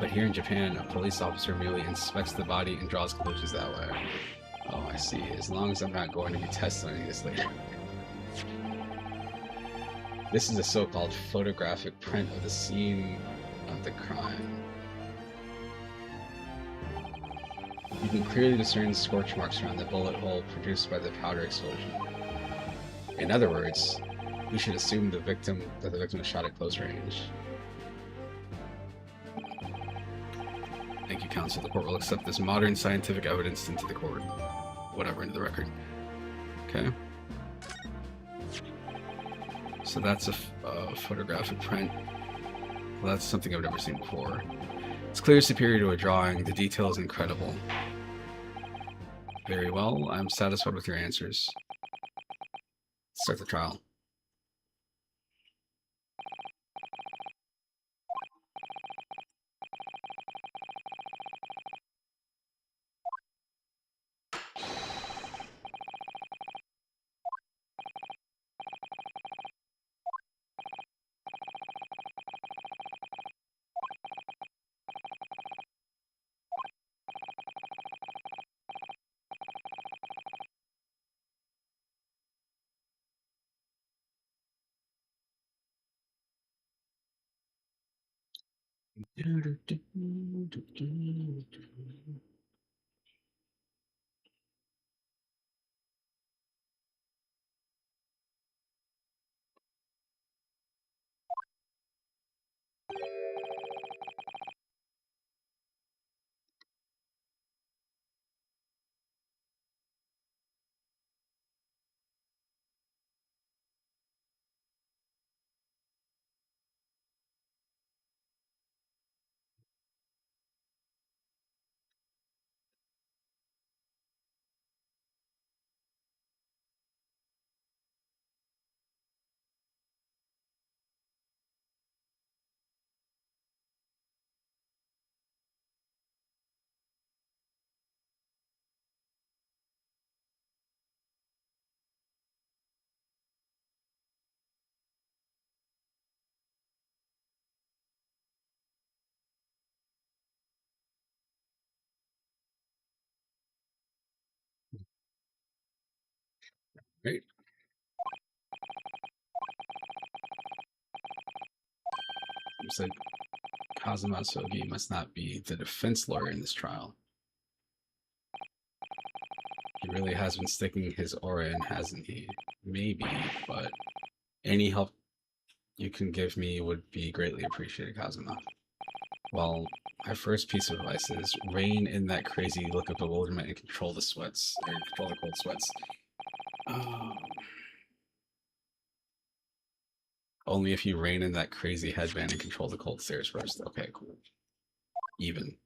D: But here in Japan, a police officer merely inspects the body and draws conclusions that way. Oh, I see. As long as I'm not going to be tested on any of this later. This is a so-called photographic print of the scene of the crime. You can clearly discern scorch marks around the bullet hole produced by the powder explosion. In other words, we should assume that the victim was shot at close range. Thank you, counsel. The court will accept this modern scientific evidence into the court. Whatever, into the record. Okay. So that's a photographic print. Well, that's something I've never seen before. It's clearly superior to a drawing. The detail is incredible. Very well. I'm satisfied with your answers. Start the trial. Great. You said Kazuma Sogi must not be the defense lawyer in this trial. He really has been sticking his aura in, hasn't he? Maybe, but any help you can give me would be greatly appreciated, Kazuma. Well, my first piece of advice is rein in that crazy look of bewilderment and control the sweats, or control the cold sweats. Only if you rein in that crazy headband and control the cold stares first. Okay, cool. Even.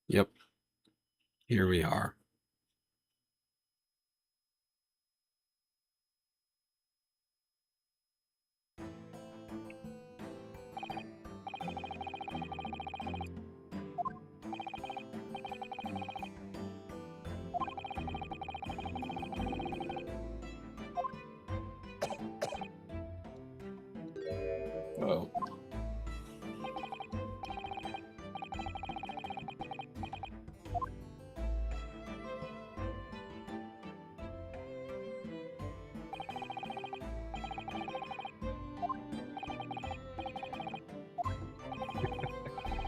D: Yep. Here we are. Oh.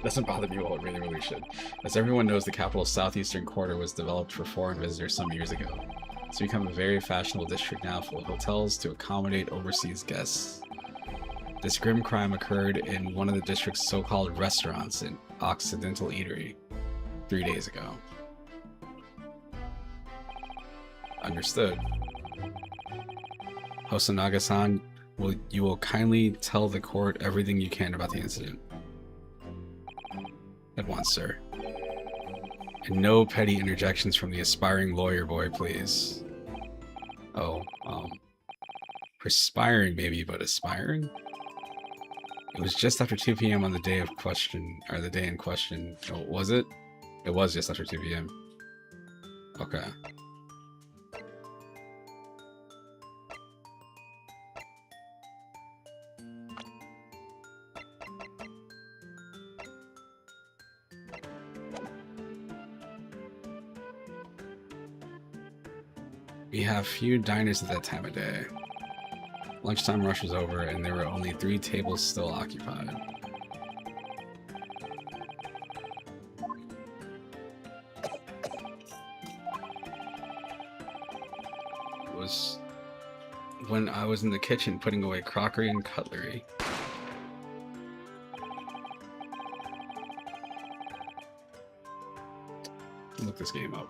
D: Doesn't bother me, well, it really should. As everyone knows, the capital's southeastern quarter was developed for foreign visitors some years ago. It's become a very fashionable district now, full of hotels to accommodate overseas guests. This grim crime occurred in one of the district's so-called restaurants, an Occidental Eatery, 3 days ago. Understood. Hosonaga-san, you will kindly tell the court everything you can about the incident. At once, sir. And no petty interjections from the aspiring lawyer boy, please. Oh, perspiring maybe, but aspiring? It was just after 2 p.m. on the day of question, or the day in question. Oh, was it? It was just after 2 p.m. Okay. We have few diners at that time of day. Lunchtime rush was over, and there were only 3 tables still occupied. It was when I was in the kitchen putting away crockery and cutlery. Look this game up.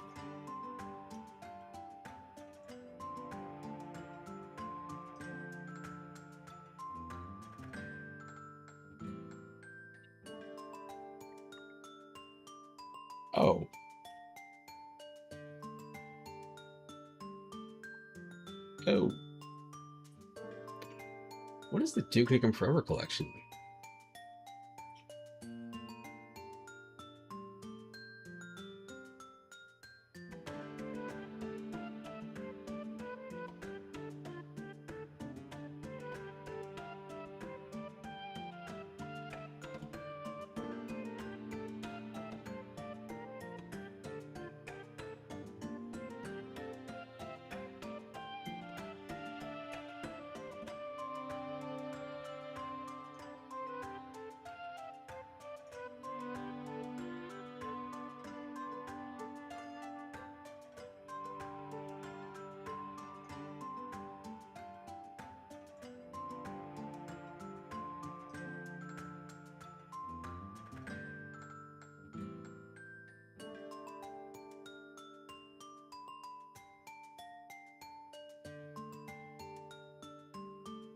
D: Oh. Oh. What is the Duke Nukem Forever collection?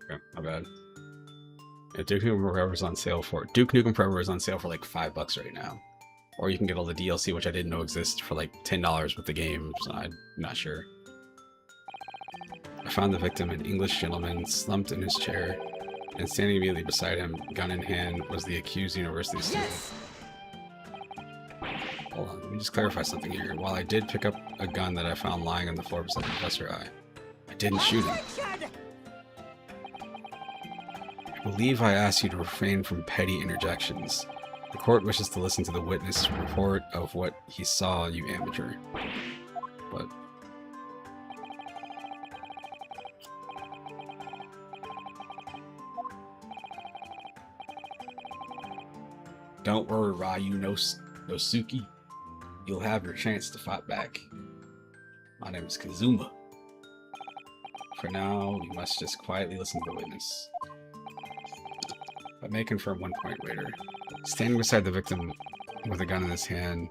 D: Okay, my bad. Yeah, Duke Nukem Forever is on sale for like $5 right now, or you can get all the DLC, which I didn't know exist, for like $10 with the game. So I'm not sure. I found the victim, an English gentleman, slumped in his chair, and standing immediately beside him, gun in hand, was the accused university student.
E: Yes!
D: Hold on, let me just clarify something here. While I did pick up a gun that I found lying on the floor beside Professor I didn't shoot him.
E: Attention!
D: I believe I asked you to refrain from petty interjections. The court wishes to listen to the witness report of what he saw, you amateur. But don't worry, Ryu Nosuke. You'll have your chance to fight back. My name is Kazuma. For now, you must just quietly listen to the witness. I may confirm one point later. Standing beside the victim with a gun in his hand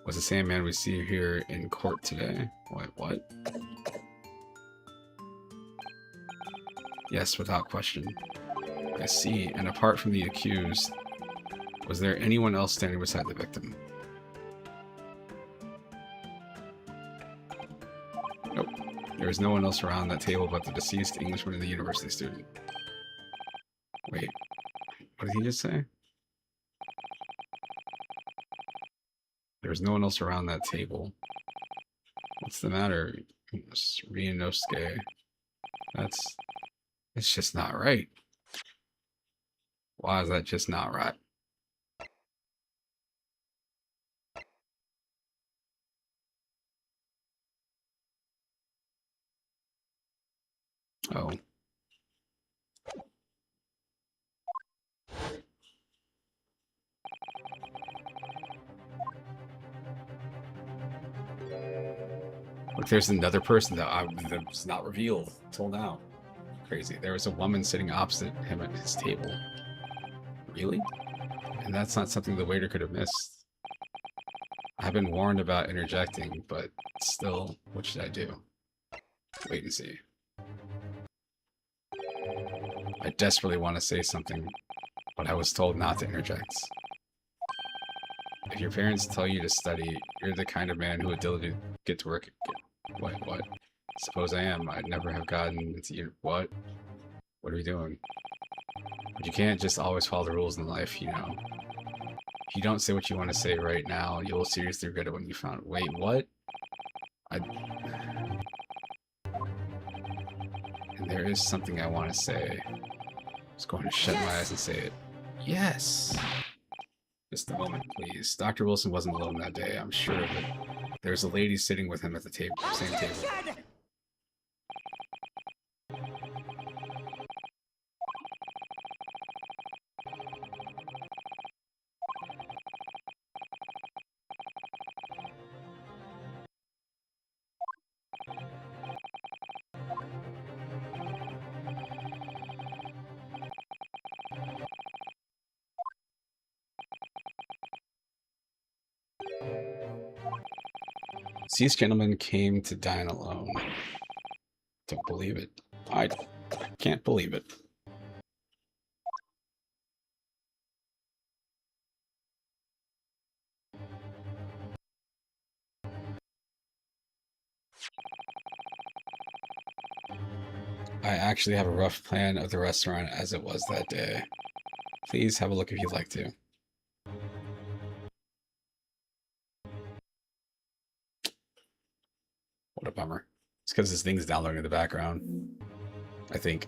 D: was the same man we see here in court today. Wait, what? Yes, without question. I see, and apart from the accused, was there anyone else standing beside the victim? Nope. There was no one else around that table but the deceased Englishman and the university student. Wait, what did he just say? There was no one else around that table. What's the matter, Ryunosuke? It's just not right. Why is that just not right? Oh. Look, there's another person that's not revealed till now. Crazy. There was a woman sitting opposite him at his table. Really? And that's not something the waiter could have missed. I've been warned about interjecting, but still, what should I do? Wait and see. I desperately want to say something, but I was told not to interject. If your parents tell you to study, you're the kind of man who would diligently get to work. What? Suppose I am. I'd never have gotten into your... What? What are we doing? But you can't just always follow the rules in life, you know. If you don't say what you want to say right now, you'll seriously regret it when you found... Wait, what? And there is something I want to say. I was going to shut my eyes and say it. Yes! Just a moment, please. Dr. Wilson wasn't alone that day, I'm sure of it. There's a lady sitting with him at the table, same table. These gentlemen came to dine alone. Don't believe it. I can't believe it. I actually have a rough plan of the restaurant as it was that day. Please have a look if you'd like to. What a bummer. It's because this thing's downloading in the background, I think.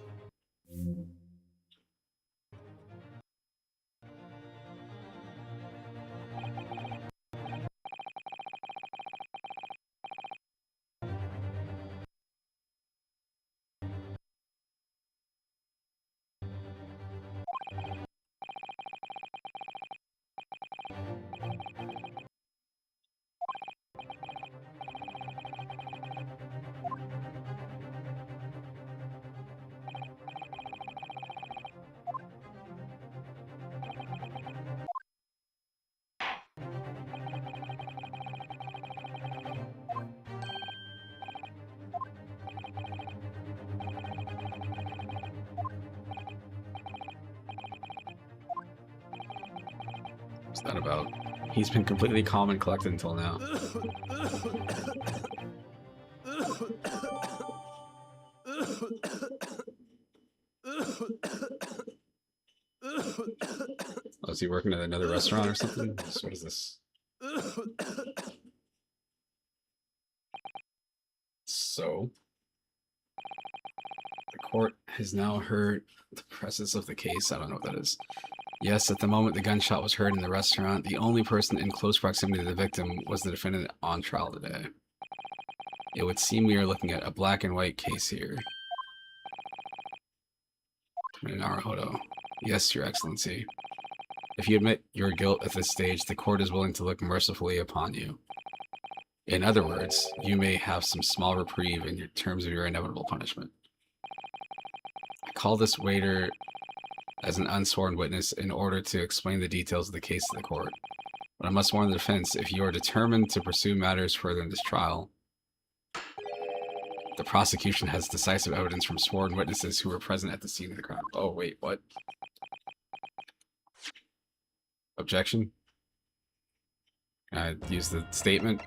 D: What's that about? He's been completely calm and collected until now. Oh, is he working at another restaurant or something? What is this? So, the court has now heard the process of the case. I don't know what that is. Yes, at the moment the gunshot was heard in the restaurant, the only person in close proximity to the victim was the defendant on trial today. It would seem we are looking at a black and white case here. Naruhodo. Yes, Your Excellency. If you admit your guilt at this stage, the court is willing to look mercifully upon you. In other words, you may have some small reprieve in your terms of your inevitable punishment. I call this waiter as an unsworn witness in order to explain the details of the case to the court. But I must warn the defense, if you are determined to pursue matters further in this trial, the prosecution has decisive evidence from sworn witnesses who were present at the scene of the crime. Oh, wait, what? Objection? Can I use the statement?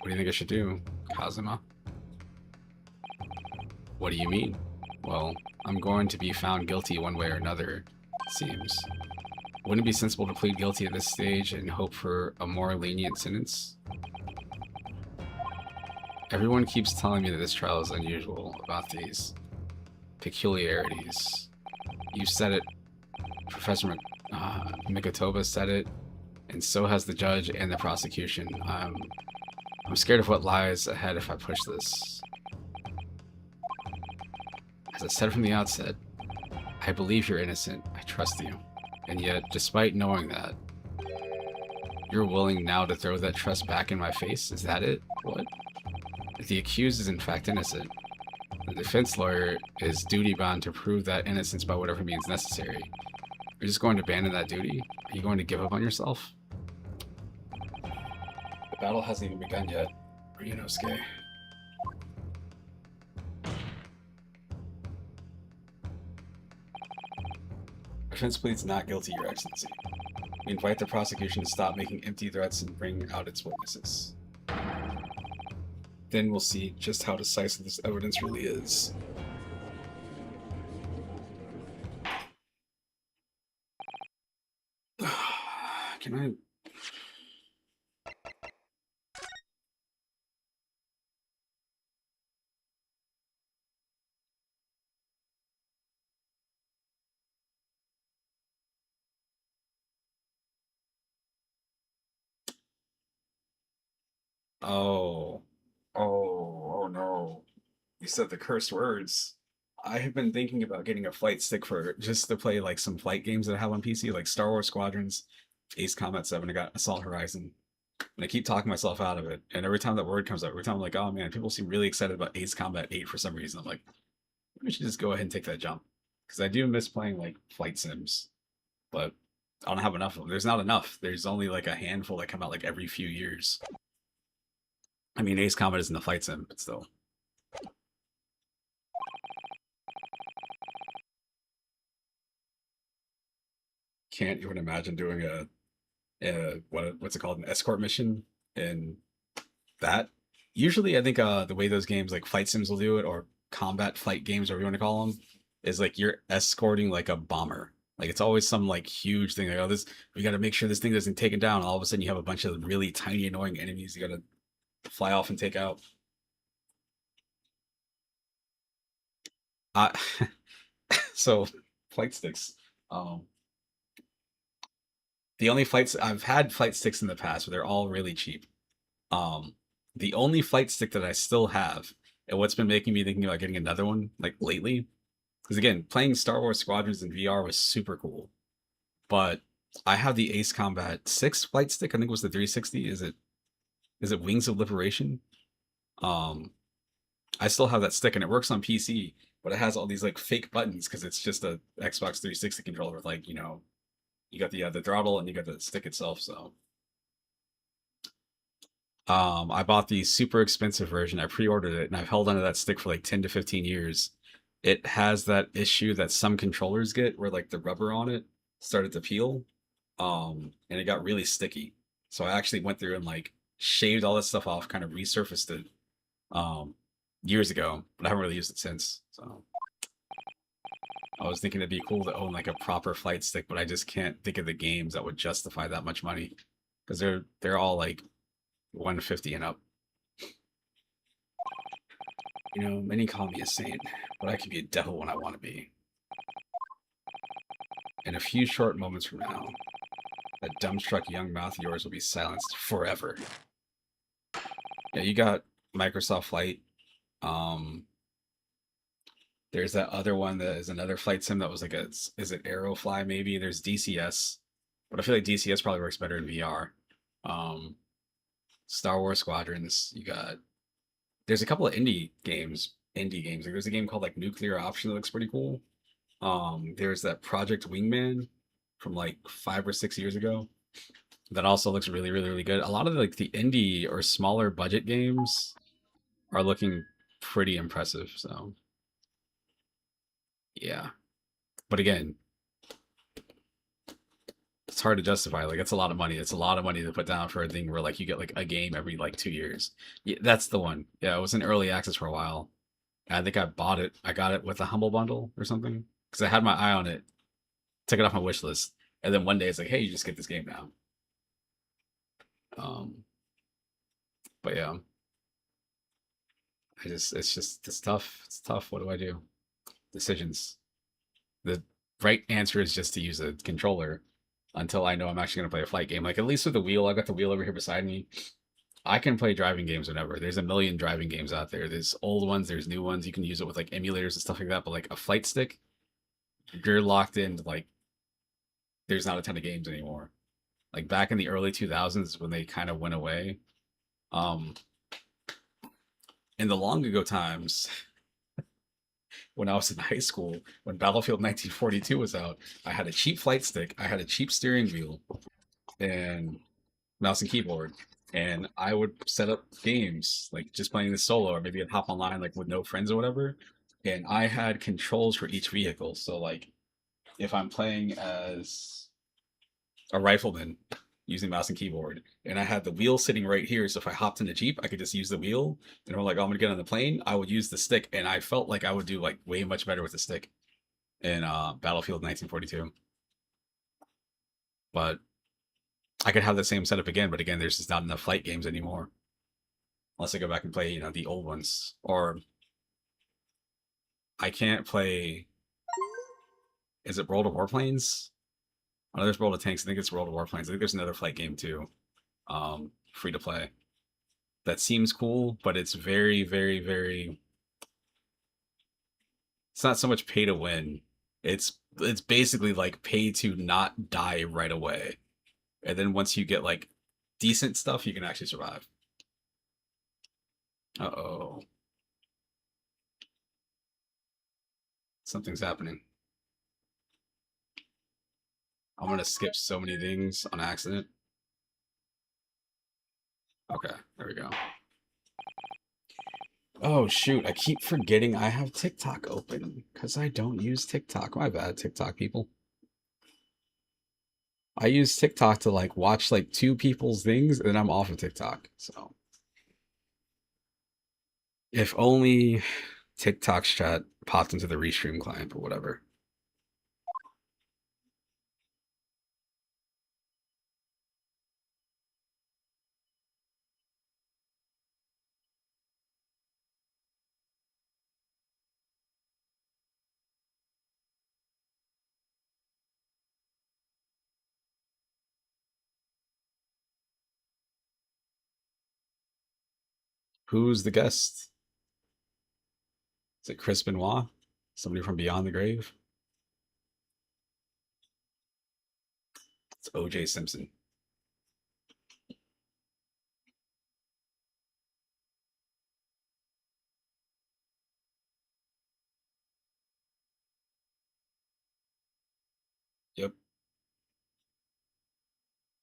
D: What do you think I should do, Kazuma? What do you mean? Well, I'm going to be found guilty one way or another, it seems. Wouldn't it be sensible to plead guilty at this stage and hope for a more lenient sentence? Everyone keeps telling me that this trial is unusual about these peculiarities. You said it, Professor Mikotoba said it, and so has the judge and the prosecution. I'm scared of what lies ahead if I push this. As I said from the outset, I believe you're innocent. I trust you. And yet, despite knowing that, you're willing now to throw that trust back in my face? Is that it? What? If the accused is in fact innocent, the defense lawyer is duty-bound to prove that innocence by whatever means necessary. You're just going to abandon that duty? Are you going to give up on yourself? The battle hasn't even begun yet, Ryunosuke. Defense pleads not guilty, Your Excellency. We invite the prosecution to stop making empty threats and bring out its witnesses. Then we'll see just how decisive this evidence really is. Can I... Oh. Oh no. You said the cursed words. I have been thinking about getting a flight stick for just to play like some flight games that I have on PC, like Star Wars Squadrons, Ace Combat 7, I got Assault Horizon. And I keep talking myself out of it. And every time that word comes up, every time I'm like, oh man, people seem really excited about Ace Combat 8 for some reason. I'm like, we should just go ahead and take that jump. Because I do miss playing like flight sims. But I don't have enough of them. There's not enough. There's only like a handful that come out like every few years. I mean, Ace Combat isn't a flight sim, but still. Can't even imagine doing what's it called, an escort mission in that. Usually, I think the way those games like flight sims will do it, or combat flight games, whatever you want to call them, is like you're escorting like a bomber. Like it's always some like huge thing. Like, oh, we got to make sure this thing doesn't take it down. All of a sudden, you have a bunch of really tiny, annoying enemies you got to fly off and take out. So flight sticks. The only flights I've had flight sticks in the past, but they're all really cheap. The only flight stick that I still have, and what's been making me thinking about getting another one like lately, because again, playing Star Wars Squadrons in VR was super cool, but I have the Ace Combat 6 flight stick. I think it was the 360. Is it Wings of Liberation? I still have that stick and it works on PC, but it has all these like fake buttons because it's just a Xbox 360 controller with like, you know, you got the throttle and you got the stick itself. So I bought the super expensive version. I pre-ordered it and I've held onto that stick for like 10 to 15 years. It has that issue that some controllers get where like the rubber on it started to peel, and it got really sticky. So I actually went through and like shaved all that stuff off, kind of resurfaced it years ago, but I haven't really used it since. So I was thinking it'd be cool to own like a proper flight stick, but I just can't think of the games that would justify that much money because they're all like 150 and up. You know, many call me a saint, but I can be a devil when I want to be. In a few short moments from now, that dumbstruck young mouth of yours will be silenced forever. Yeah, you got Microsoft Flight. Um, there's that other one that is another flight sim that was like is it Aerofly maybe? There's DCS, but I feel like DCS probably works better in VR. Um, Star Wars Squadrons. There's a couple of indie games. Like there's a game called like Nuclear Option that looks pretty cool. There's that Project Wingman from like 5 or 6 years ago that also looks really, really, really good. A lot of like the indie or smaller budget games are looking pretty impressive. So yeah, but again, it's hard to justify. Like it's a lot of money. It's a lot of money to put down for a thing where like you get like a game every like 2 years. Yeah, that's the one. Yeah, it was in early access for a while. I think I bought it. I got it with a Humble Bundle or something because I had my eye on it. Took it off my wish list, and then one day it's like, hey, you just get this game now. But yeah, it's tough. It's tough. What do I do? Decisions. The right answer is just to use a controller until I know I'm actually gonna play a flight game. Like at least with the wheel, I got the wheel over here beside me. I can play driving games whenever. There's a million driving games out there. There's old ones, there's new ones. You can use it with like emulators and stuff like that. But like a flight stick, you're locked into like there's not a ton of games anymore. Like back in the early 2000s when they kind of went away. In the long ago times, when I was in high school, when Battlefield 1942 was out, I had a cheap flight stick, I had a cheap steering wheel, and mouse and keyboard. And I would set up games, like just playing this solo, or maybe I'd hop online like with no friends or whatever. And I had controls for each vehicle. So like if I'm playing as a rifleman using mouse and keyboard, and I had the wheel sitting right here, so if I hopped in the Jeep, I could just use the wheel. And I'm like, oh, I'm gonna get on the plane, I would use the stick, and I felt like I would do like way much better with the stick in Battlefield 1942. But I could have the same setup again, but again, there's just not enough flight games anymore. Unless I go back and play, you know, the old ones. Or I can't play. Is it World of Warplanes? I know there's World of Tanks. I think it's World of Warplanes. I think there's another flight game too, free to play. That seems cool, but it's very, very, very. It's not so much pay to win. It's basically like pay to not die right away, and then once you get like decent stuff, you can actually survive. Uh-oh. Something's happening. I'm gonna skip so many things on accident. Okay, there we go. Oh shoot, I keep forgetting I have TikTok open because I don't use TikTok. My bad, TikTok people. I use TikTok to like watch like two people's things and then I'm off of TikTok. So if only TikTok's chat popped into the Restream client or whatever. Who's the guest? Is it Chris Benoit? Somebody from Beyond the Grave? It's OJ Simpson. Yep.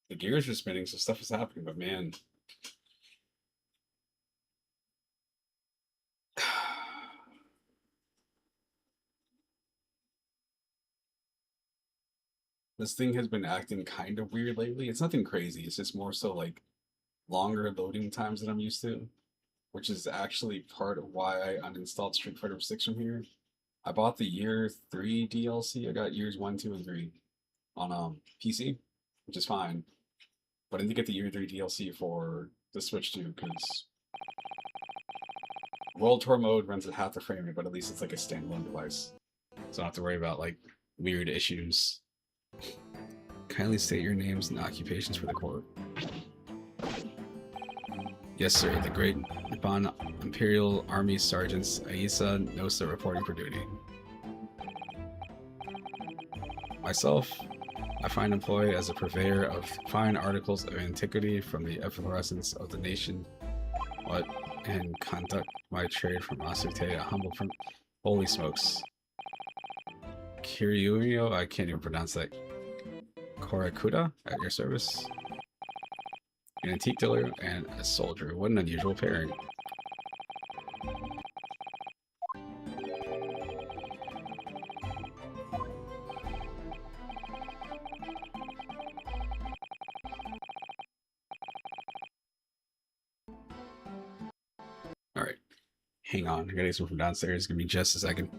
D: The gears are spinning, so stuff is happening, but man. This thing has been acting kind of weird lately. It's nothing crazy. It's just more so like longer loading times than I'm used to, which is actually part of why I uninstalled Street Fighter 6 from here. I bought the Year 3 DLC. I got Years 1, 2, and 3 on PC, which is fine. But I didn't get the Year 3 DLC for the Switch too, because World Tour mode runs at half the frame rate, but at least it's like a standalone device. So I don't have to worry about like weird issues. Kindly state your names and occupations for the court. Yes, sir. The Great Nippon Imperial Army Sergeants Aisa Nosa reporting for duty. Myself, I find employ as a purveyor of fine articles of antiquity from the efflorescence of the nation, and conduct my trade from Asute, a humble from holy smokes. Kiryuyo, I can't even pronounce that. Korakuda, at your service. An antique dealer and a soldier. What an unusual pairing. Alright. Hang on. I gotta get some from downstairs. Give me just a second.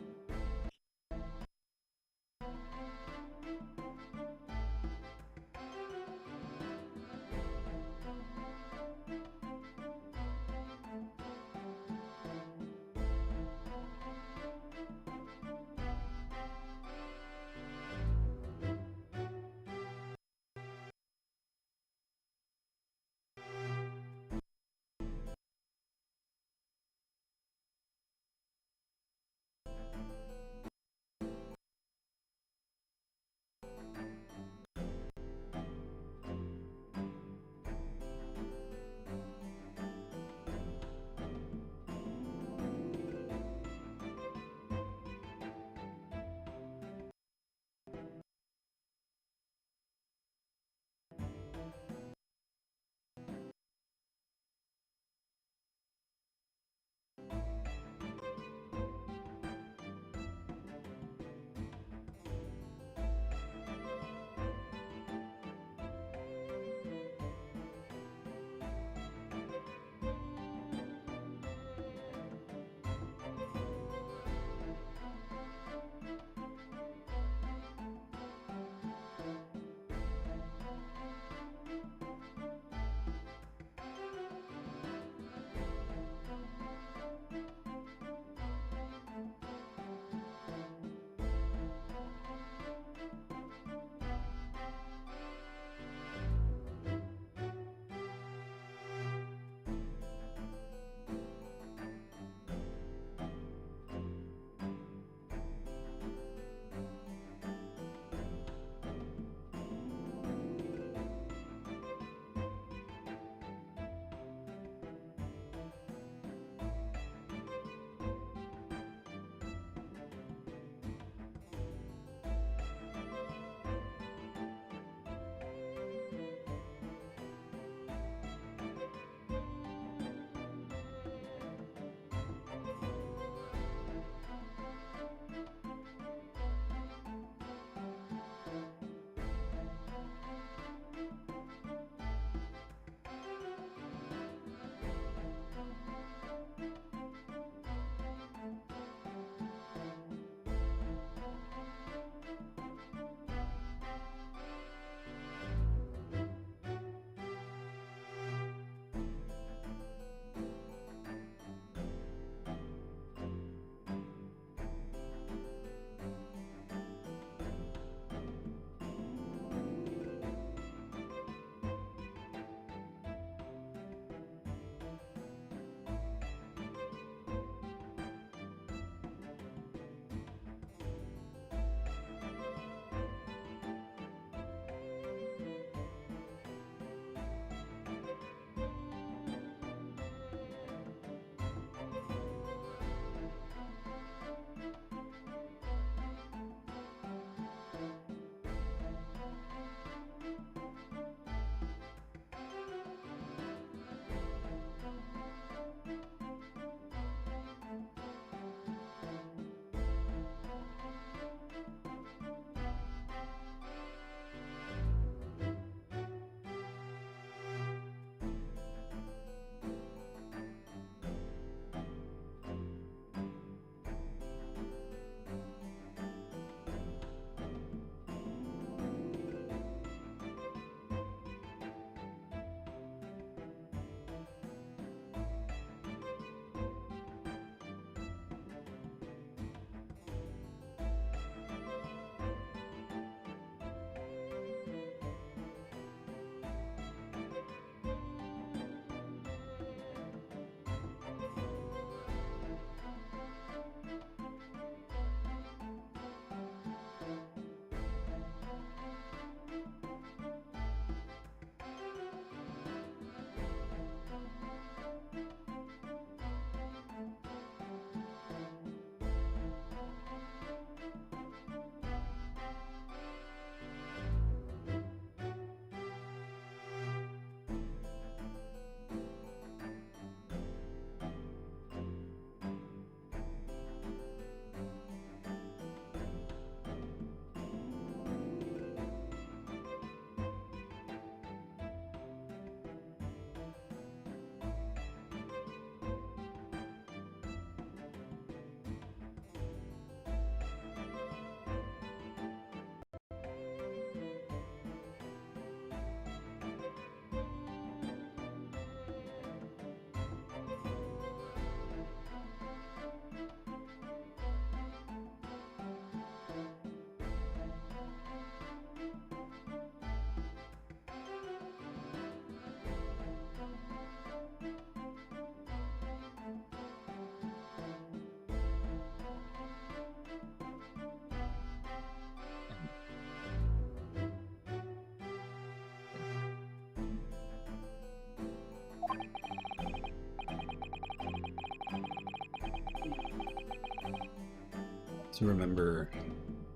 D: to remember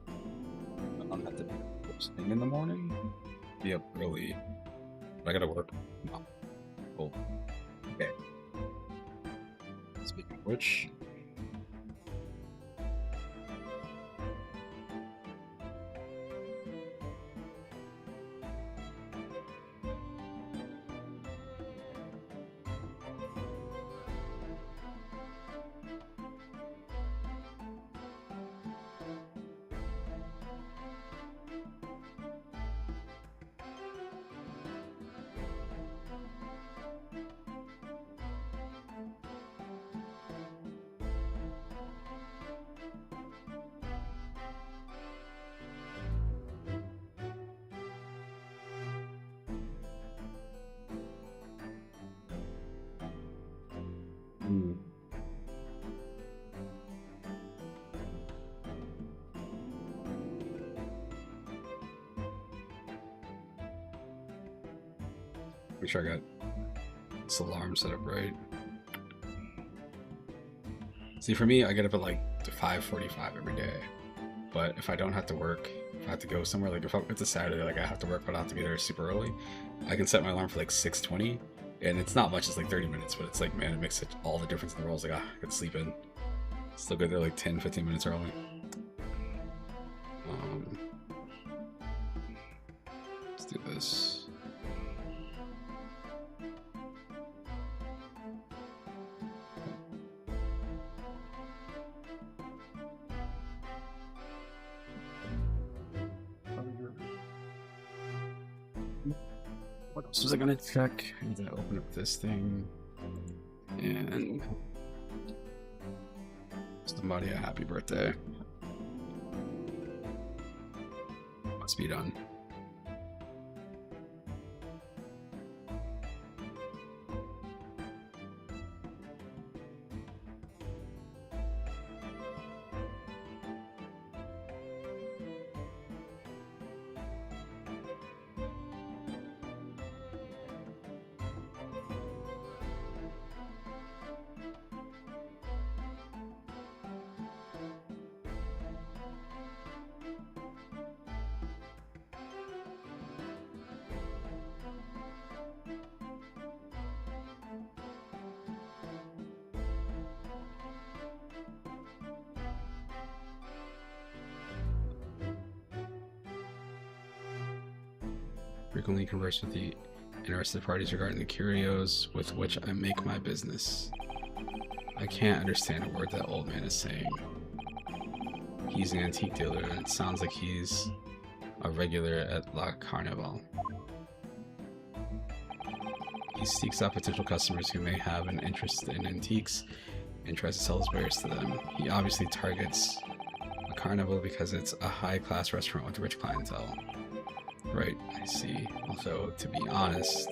D: I don't have to first thing in the morning. Be up early. I gotta work. No. Cool. Okay. Speaking of which. Make sure I got this alarm set up right. See, for me, I get up at like 5:45 every day. But if I don't have to work, if I have to go somewhere, like if it's a Saturday, like I have to work, but I have to be there super early, I can set my alarm for like 6:20, and it's not much, it's like 30 minutes, but it's like, man, it makes all the difference in the world. It's like, I could sleep in. Still get there like 10-15 minutes early. Let's do this. What else was I gonna check? I'm gonna open up this thing and somebody a happy birthday. Must be done. Frequently converse with the interested parties regarding the curios with which I make my business. I can't understand a word that old man is saying. He's an antique dealer, and it sounds like he's a regular at La Carnival. He seeks out potential customers who may have an interest in antiques and tries to sell his wares to them. He obviously targets La Carnival because it's a high-class restaurant with rich clientele. Right, I see. Also, to be honest,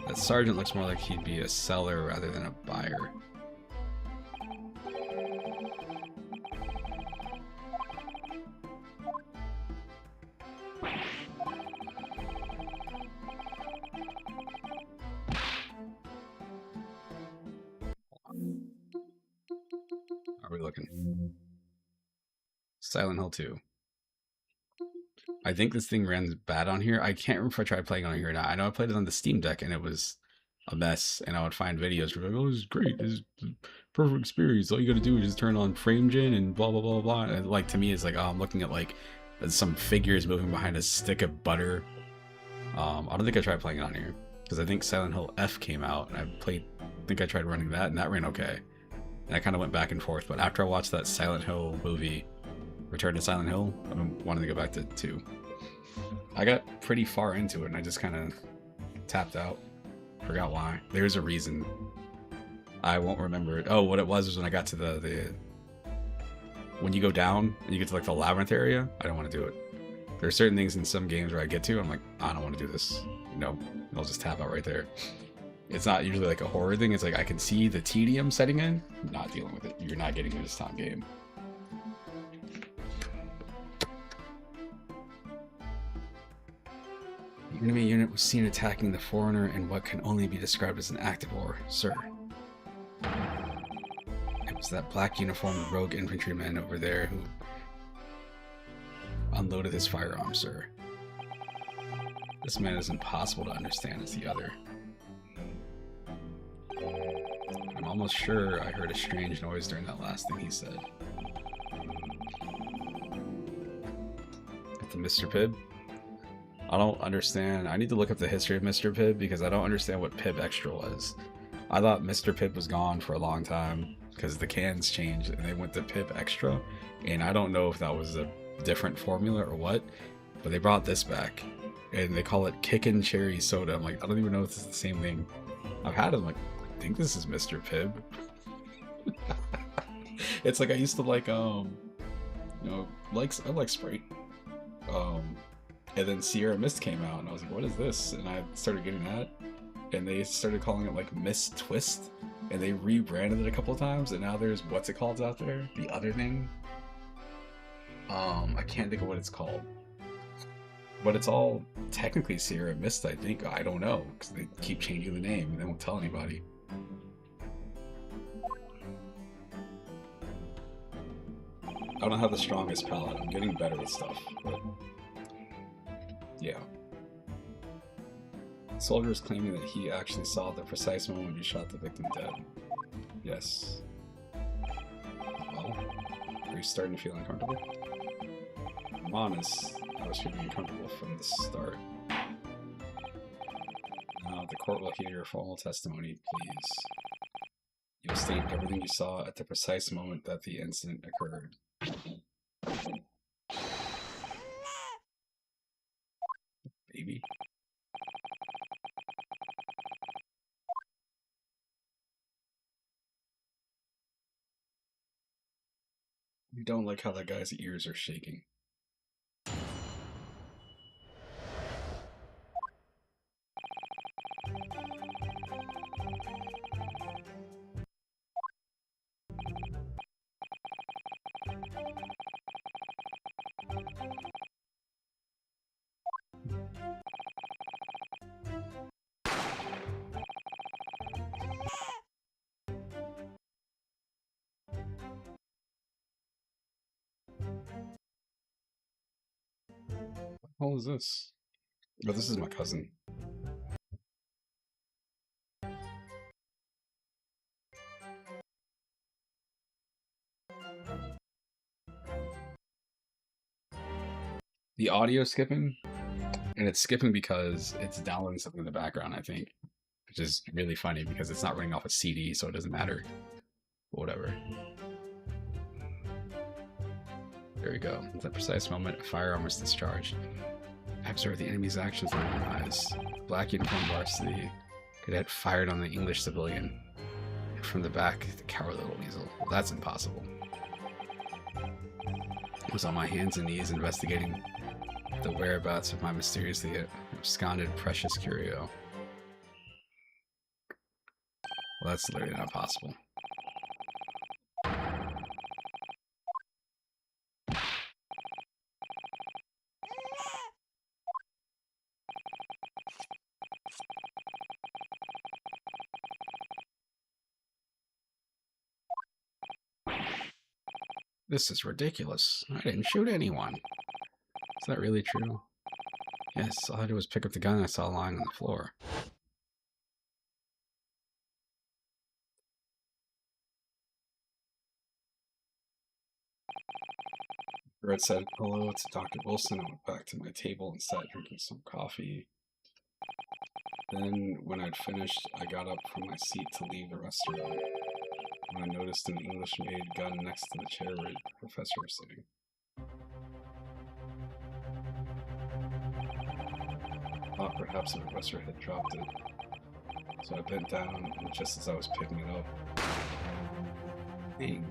D: that sergeant looks more like he'd be a seller rather than a buyer. How are we looking? Silent Hill 2. I think this thing ran bad on here. I can't remember if I tried playing on here or not. I know I played it on the Steam Deck and it was a mess. And I would find videos where like, oh, this is great. This is perfect experience. All you gotta do is just turn on FrameGen and blah, blah, blah, blah. And like, to me, it's like, oh, I'm looking at like some figures moving behind a stick of butter. I don't think I tried playing it on here because I think Silent Hill F came out and I think I tried running that and that ran okay. And I kind of went back and forth. But after I watched that Silent Hill movie, Return to Silent Hill, I've been wanting to go back to 2. I got pretty far into it and I just kind of tapped out. Forgot why. There's a reason. I won't remember it. Oh, what it was when I got to the when you go down and you get to like the labyrinth area, I don't want to do it. There are certain things in some games where I get to, I'm like, I don't want to do this. You know, I'll just tap out right there. It's not usually like a horror thing. It's like I can see the tedium setting in. I'm not dealing with it. You're not getting me this time game. The enemy unit was seen attacking the foreigner in what can only be described as an act of war, sir. It was that black uniformed rogue infantryman over there who unloaded his firearm, sir. This man is impossible to understand as the other. I'm almost sure I heard a strange noise during that last thing he said. At the Mr. Pibb? I don't understand. I need to look up the history of Mr. Pibb because I don't understand what Pibb Extra was. I thought Mr. Pibb was gone for a long time because the cans changed and they went to Pibb Extra, and I don't know if that was a different formula or what, but they brought this back and they call it Kickin' Cherry Soda. I'm like, I don't even know if it's the same thing. I've had it. I'm like, I think this is Mr. Pibb. It's like I used to like I like Sprite. And then Sierra Mist came out, and I was like, what is this? And I started getting that, and they started calling it like Mist Twist, and they rebranded it a couple of times, and now there's what's it called out there? The other thing. I can't think of what it's called, but it's all technically Sierra Mist, I think. I don't know because they keep changing the name and they won't tell anybody. I don't have the strongest palate. I'm getting better with stuff, but yeah. The soldier is claiming that he actually saw the precise moment you shot the victim dead. Yes. Well, are you starting to feel uncomfortable? I'm honest, I was feeling uncomfortable from the start. Now, the court will hear your formal testimony, please. You'll state everything you saw at the precise moment that the incident occurred. Baby. You don't like how that guy's ears are shaking. What the hell is this? Oh, this is my cousin. The audio skipping, and it's skipping because it's downloading something in the background, I think, which is really funny because it's not running off a CD, so it doesn't matter. But whatever. There we go. At that precise moment, a firearm was discharged. I observed the enemy's actions with my eyes. Black uniform varsity cadet fired on the English civilian. And from the back, the coward little weasel. Well, that's impossible. I was on my hands and knees investigating the whereabouts of my mysteriously absconded precious curio. Well, that's literally not possible. This is ridiculous. I didn't shoot anyone. Is that really true? Yes, all I did was pick up the gun I saw lying on the floor. Red said, hello, it's Dr. Wilson. I went back to my table and sat drinking some coffee. Then, when I'd finished, I got up from my seat to leave the restaurant. When I noticed an English-made gun next to the chair where the professor was sitting. I thought perhaps the professor had dropped it. So I bent down, and just as I was picking it up, dang.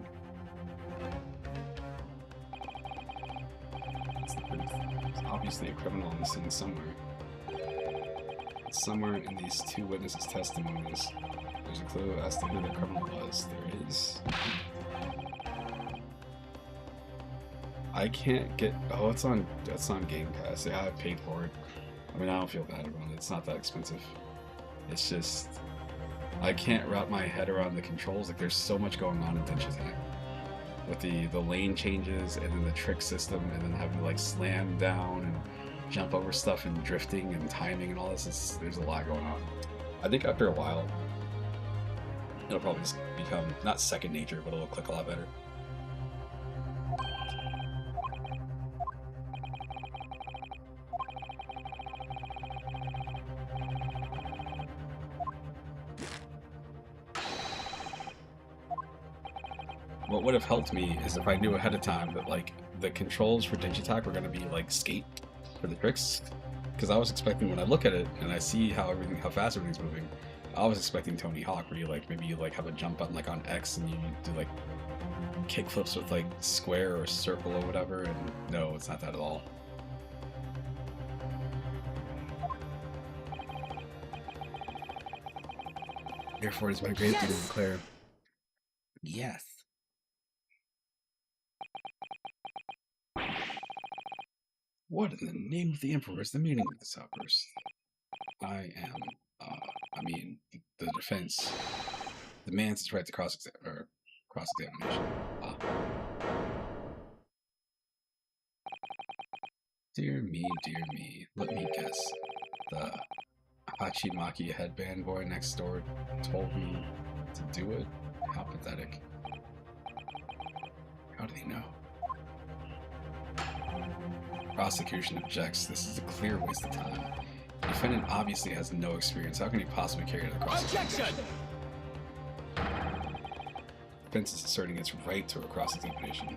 D: It's the proof. There's obviously a criminal in the scene somewhere. Somewhere in these two witnesses' testimonies, there's a clue as to who the criminal was. There is. I can't get. Oh, it's on Game Pass. Yeah, I paid for it. I mean, I don't feel bad about it. It's not that expensive. It's just I can't wrap my head around the controls. Like, there's so much going on in Dungeons. with the lane changes and then the trick system and then having to like slam down and jump over stuff and drifting and timing and all this. There's a lot going on. I think after a while, it'll probably just become not second nature, but it'll click a lot better. What would have helped me is if I knew ahead of time that like the controls for Digitac were going to be like skate for the tricks, because I was expecting when I look at it and I see how fast everything's moving, I was expecting Tony Hawk where you like maybe you like have a jump button like on X and you do like kick flips with like square or circle or whatever, and no, it's not that at all. Therefore, it is my great duty to declare, yes. What in the name of the Emperor is the meaning of this outburst? I am, the defense demands its right to cross-examination. Dear me, let me guess. The Hachimaki headband boy next door told me to do it? How pathetic. How do they know? Prosecution objects. This is a clear waste of time. The defendant obviously has no experience. How can he possibly carry out the cross-examination? Defense is asserting its right to a cross-examination.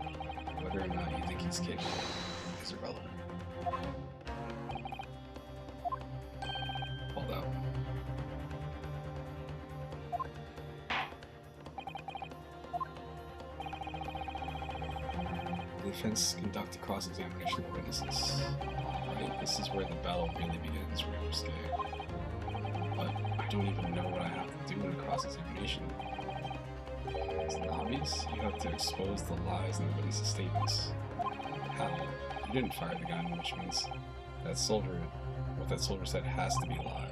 D: Whether or not you think he's capable is irrelevant. Hold out. The defense conduct a cross-examination of witnesses. Right, this is where the battle really begins, Ryusuke. But I don't even know what I have to do in a cross-examination. It's not obvious. You have to expose the lies in the witnesses' statements. How? You didn't fire the gun, which means that soldier, what that soldier said has to be a lie.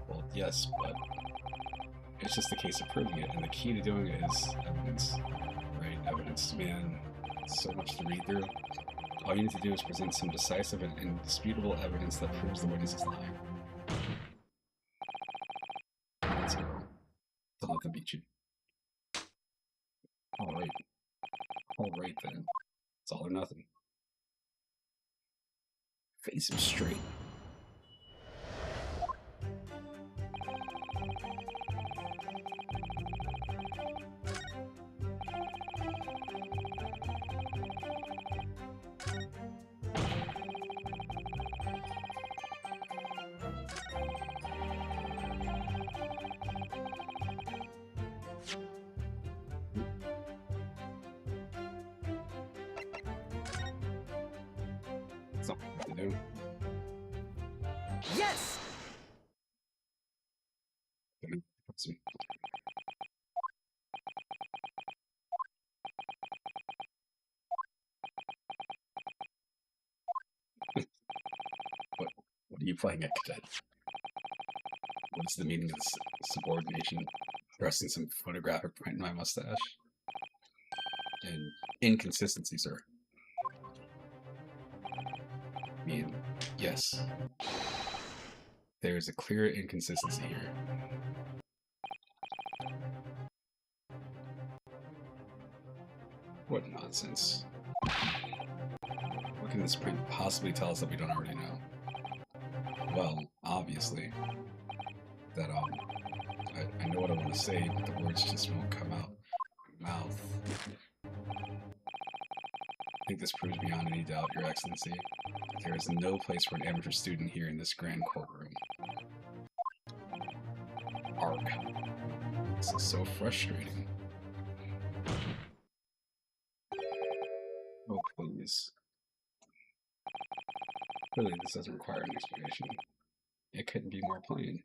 D: Well, yes, but it's just a case of proving it, and the key to doing it is evidence. Right? Evidence, man. So much to read through. All you need to do is present some decisive and indisputable evidence that proves the witness is lying. Let's go. Don't let them beat you. Alright. Alright then. It's all or nothing. Face him straight. That's not what to do.
E: Yes!
D: What are you playing at, cadet? What's the meaning of this subordination? Thrusting some photographic print in my mustache? And inconsistency, sir. I mean, yes. There's a clear inconsistency here. What nonsense. What can this print possibly tell us that we don't already know? Well, obviously, that, I know what I want to say, but the words just won't come out of my mouth. I think this proves beyond any doubt, Your Excellency, there is no place for an amateur student here in this grand courtroom. Arg. This is so frustrating. Oh, please. Really, this doesn't require an explanation. It couldn't be more plain.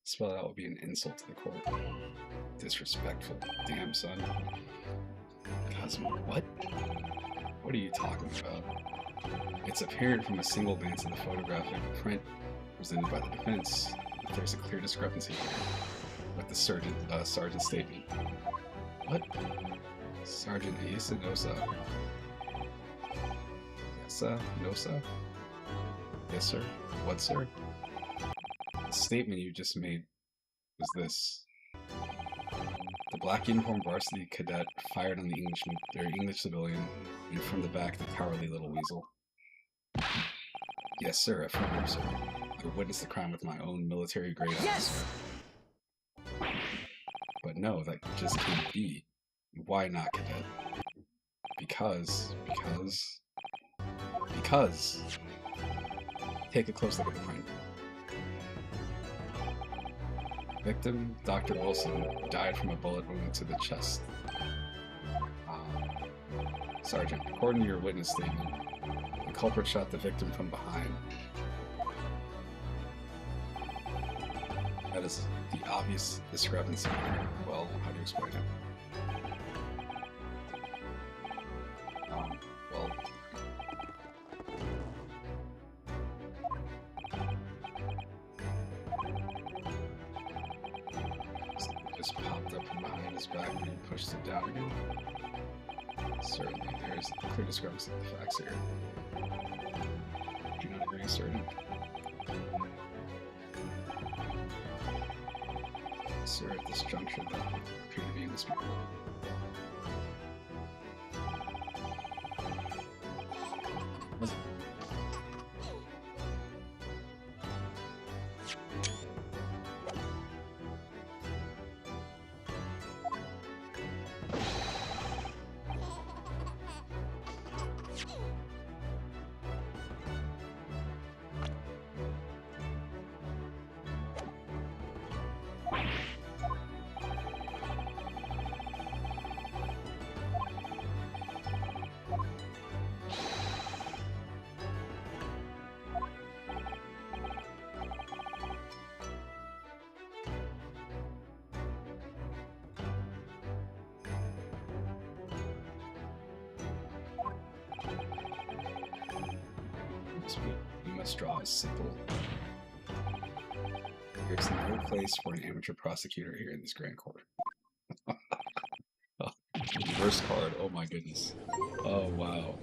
D: Spell out would be an insult to the court. Disrespectful. Damn, son. Cosmo, what? What are you talking about? It's apparent from a single glance at the photographic print presented by the defense that there's a clear discrepancy here with the sergeant's statement.
A: What? Sergeant Asa Nosa. Asa Nosa? Yes, sir. What, sir? The statement you just made was this. The black uniformed varsity cadet fired on the English civilian, and from the back, the cowardly little weasel. Yes, sir. Affirmative, sir. I witnessed the crime with my own military-grade eyes,
E: Yes!
A: sir. But no, that just can't be. Why not, cadet? Because... Take a close look at the print. Victim, Dr. Wilson, died from a bullet wound to the chest. Sergeant, according to your witness statement, the culprit shot the victim from behind. That is the obvious discrepancy. Well, how do you explain it? Well... Just popped up from behind his back and he pushed it down again. Certainly, there is a clear discrepancy in the facts here. Do you not agree, Sergeant? Sir, at this juncture, that appear to be indisputable. Was it? You must draw a simple. There's no place for an amateur prosecutor here in this grand court. Oh, reverse card. Oh my goodness. Oh wow.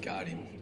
A: Got him.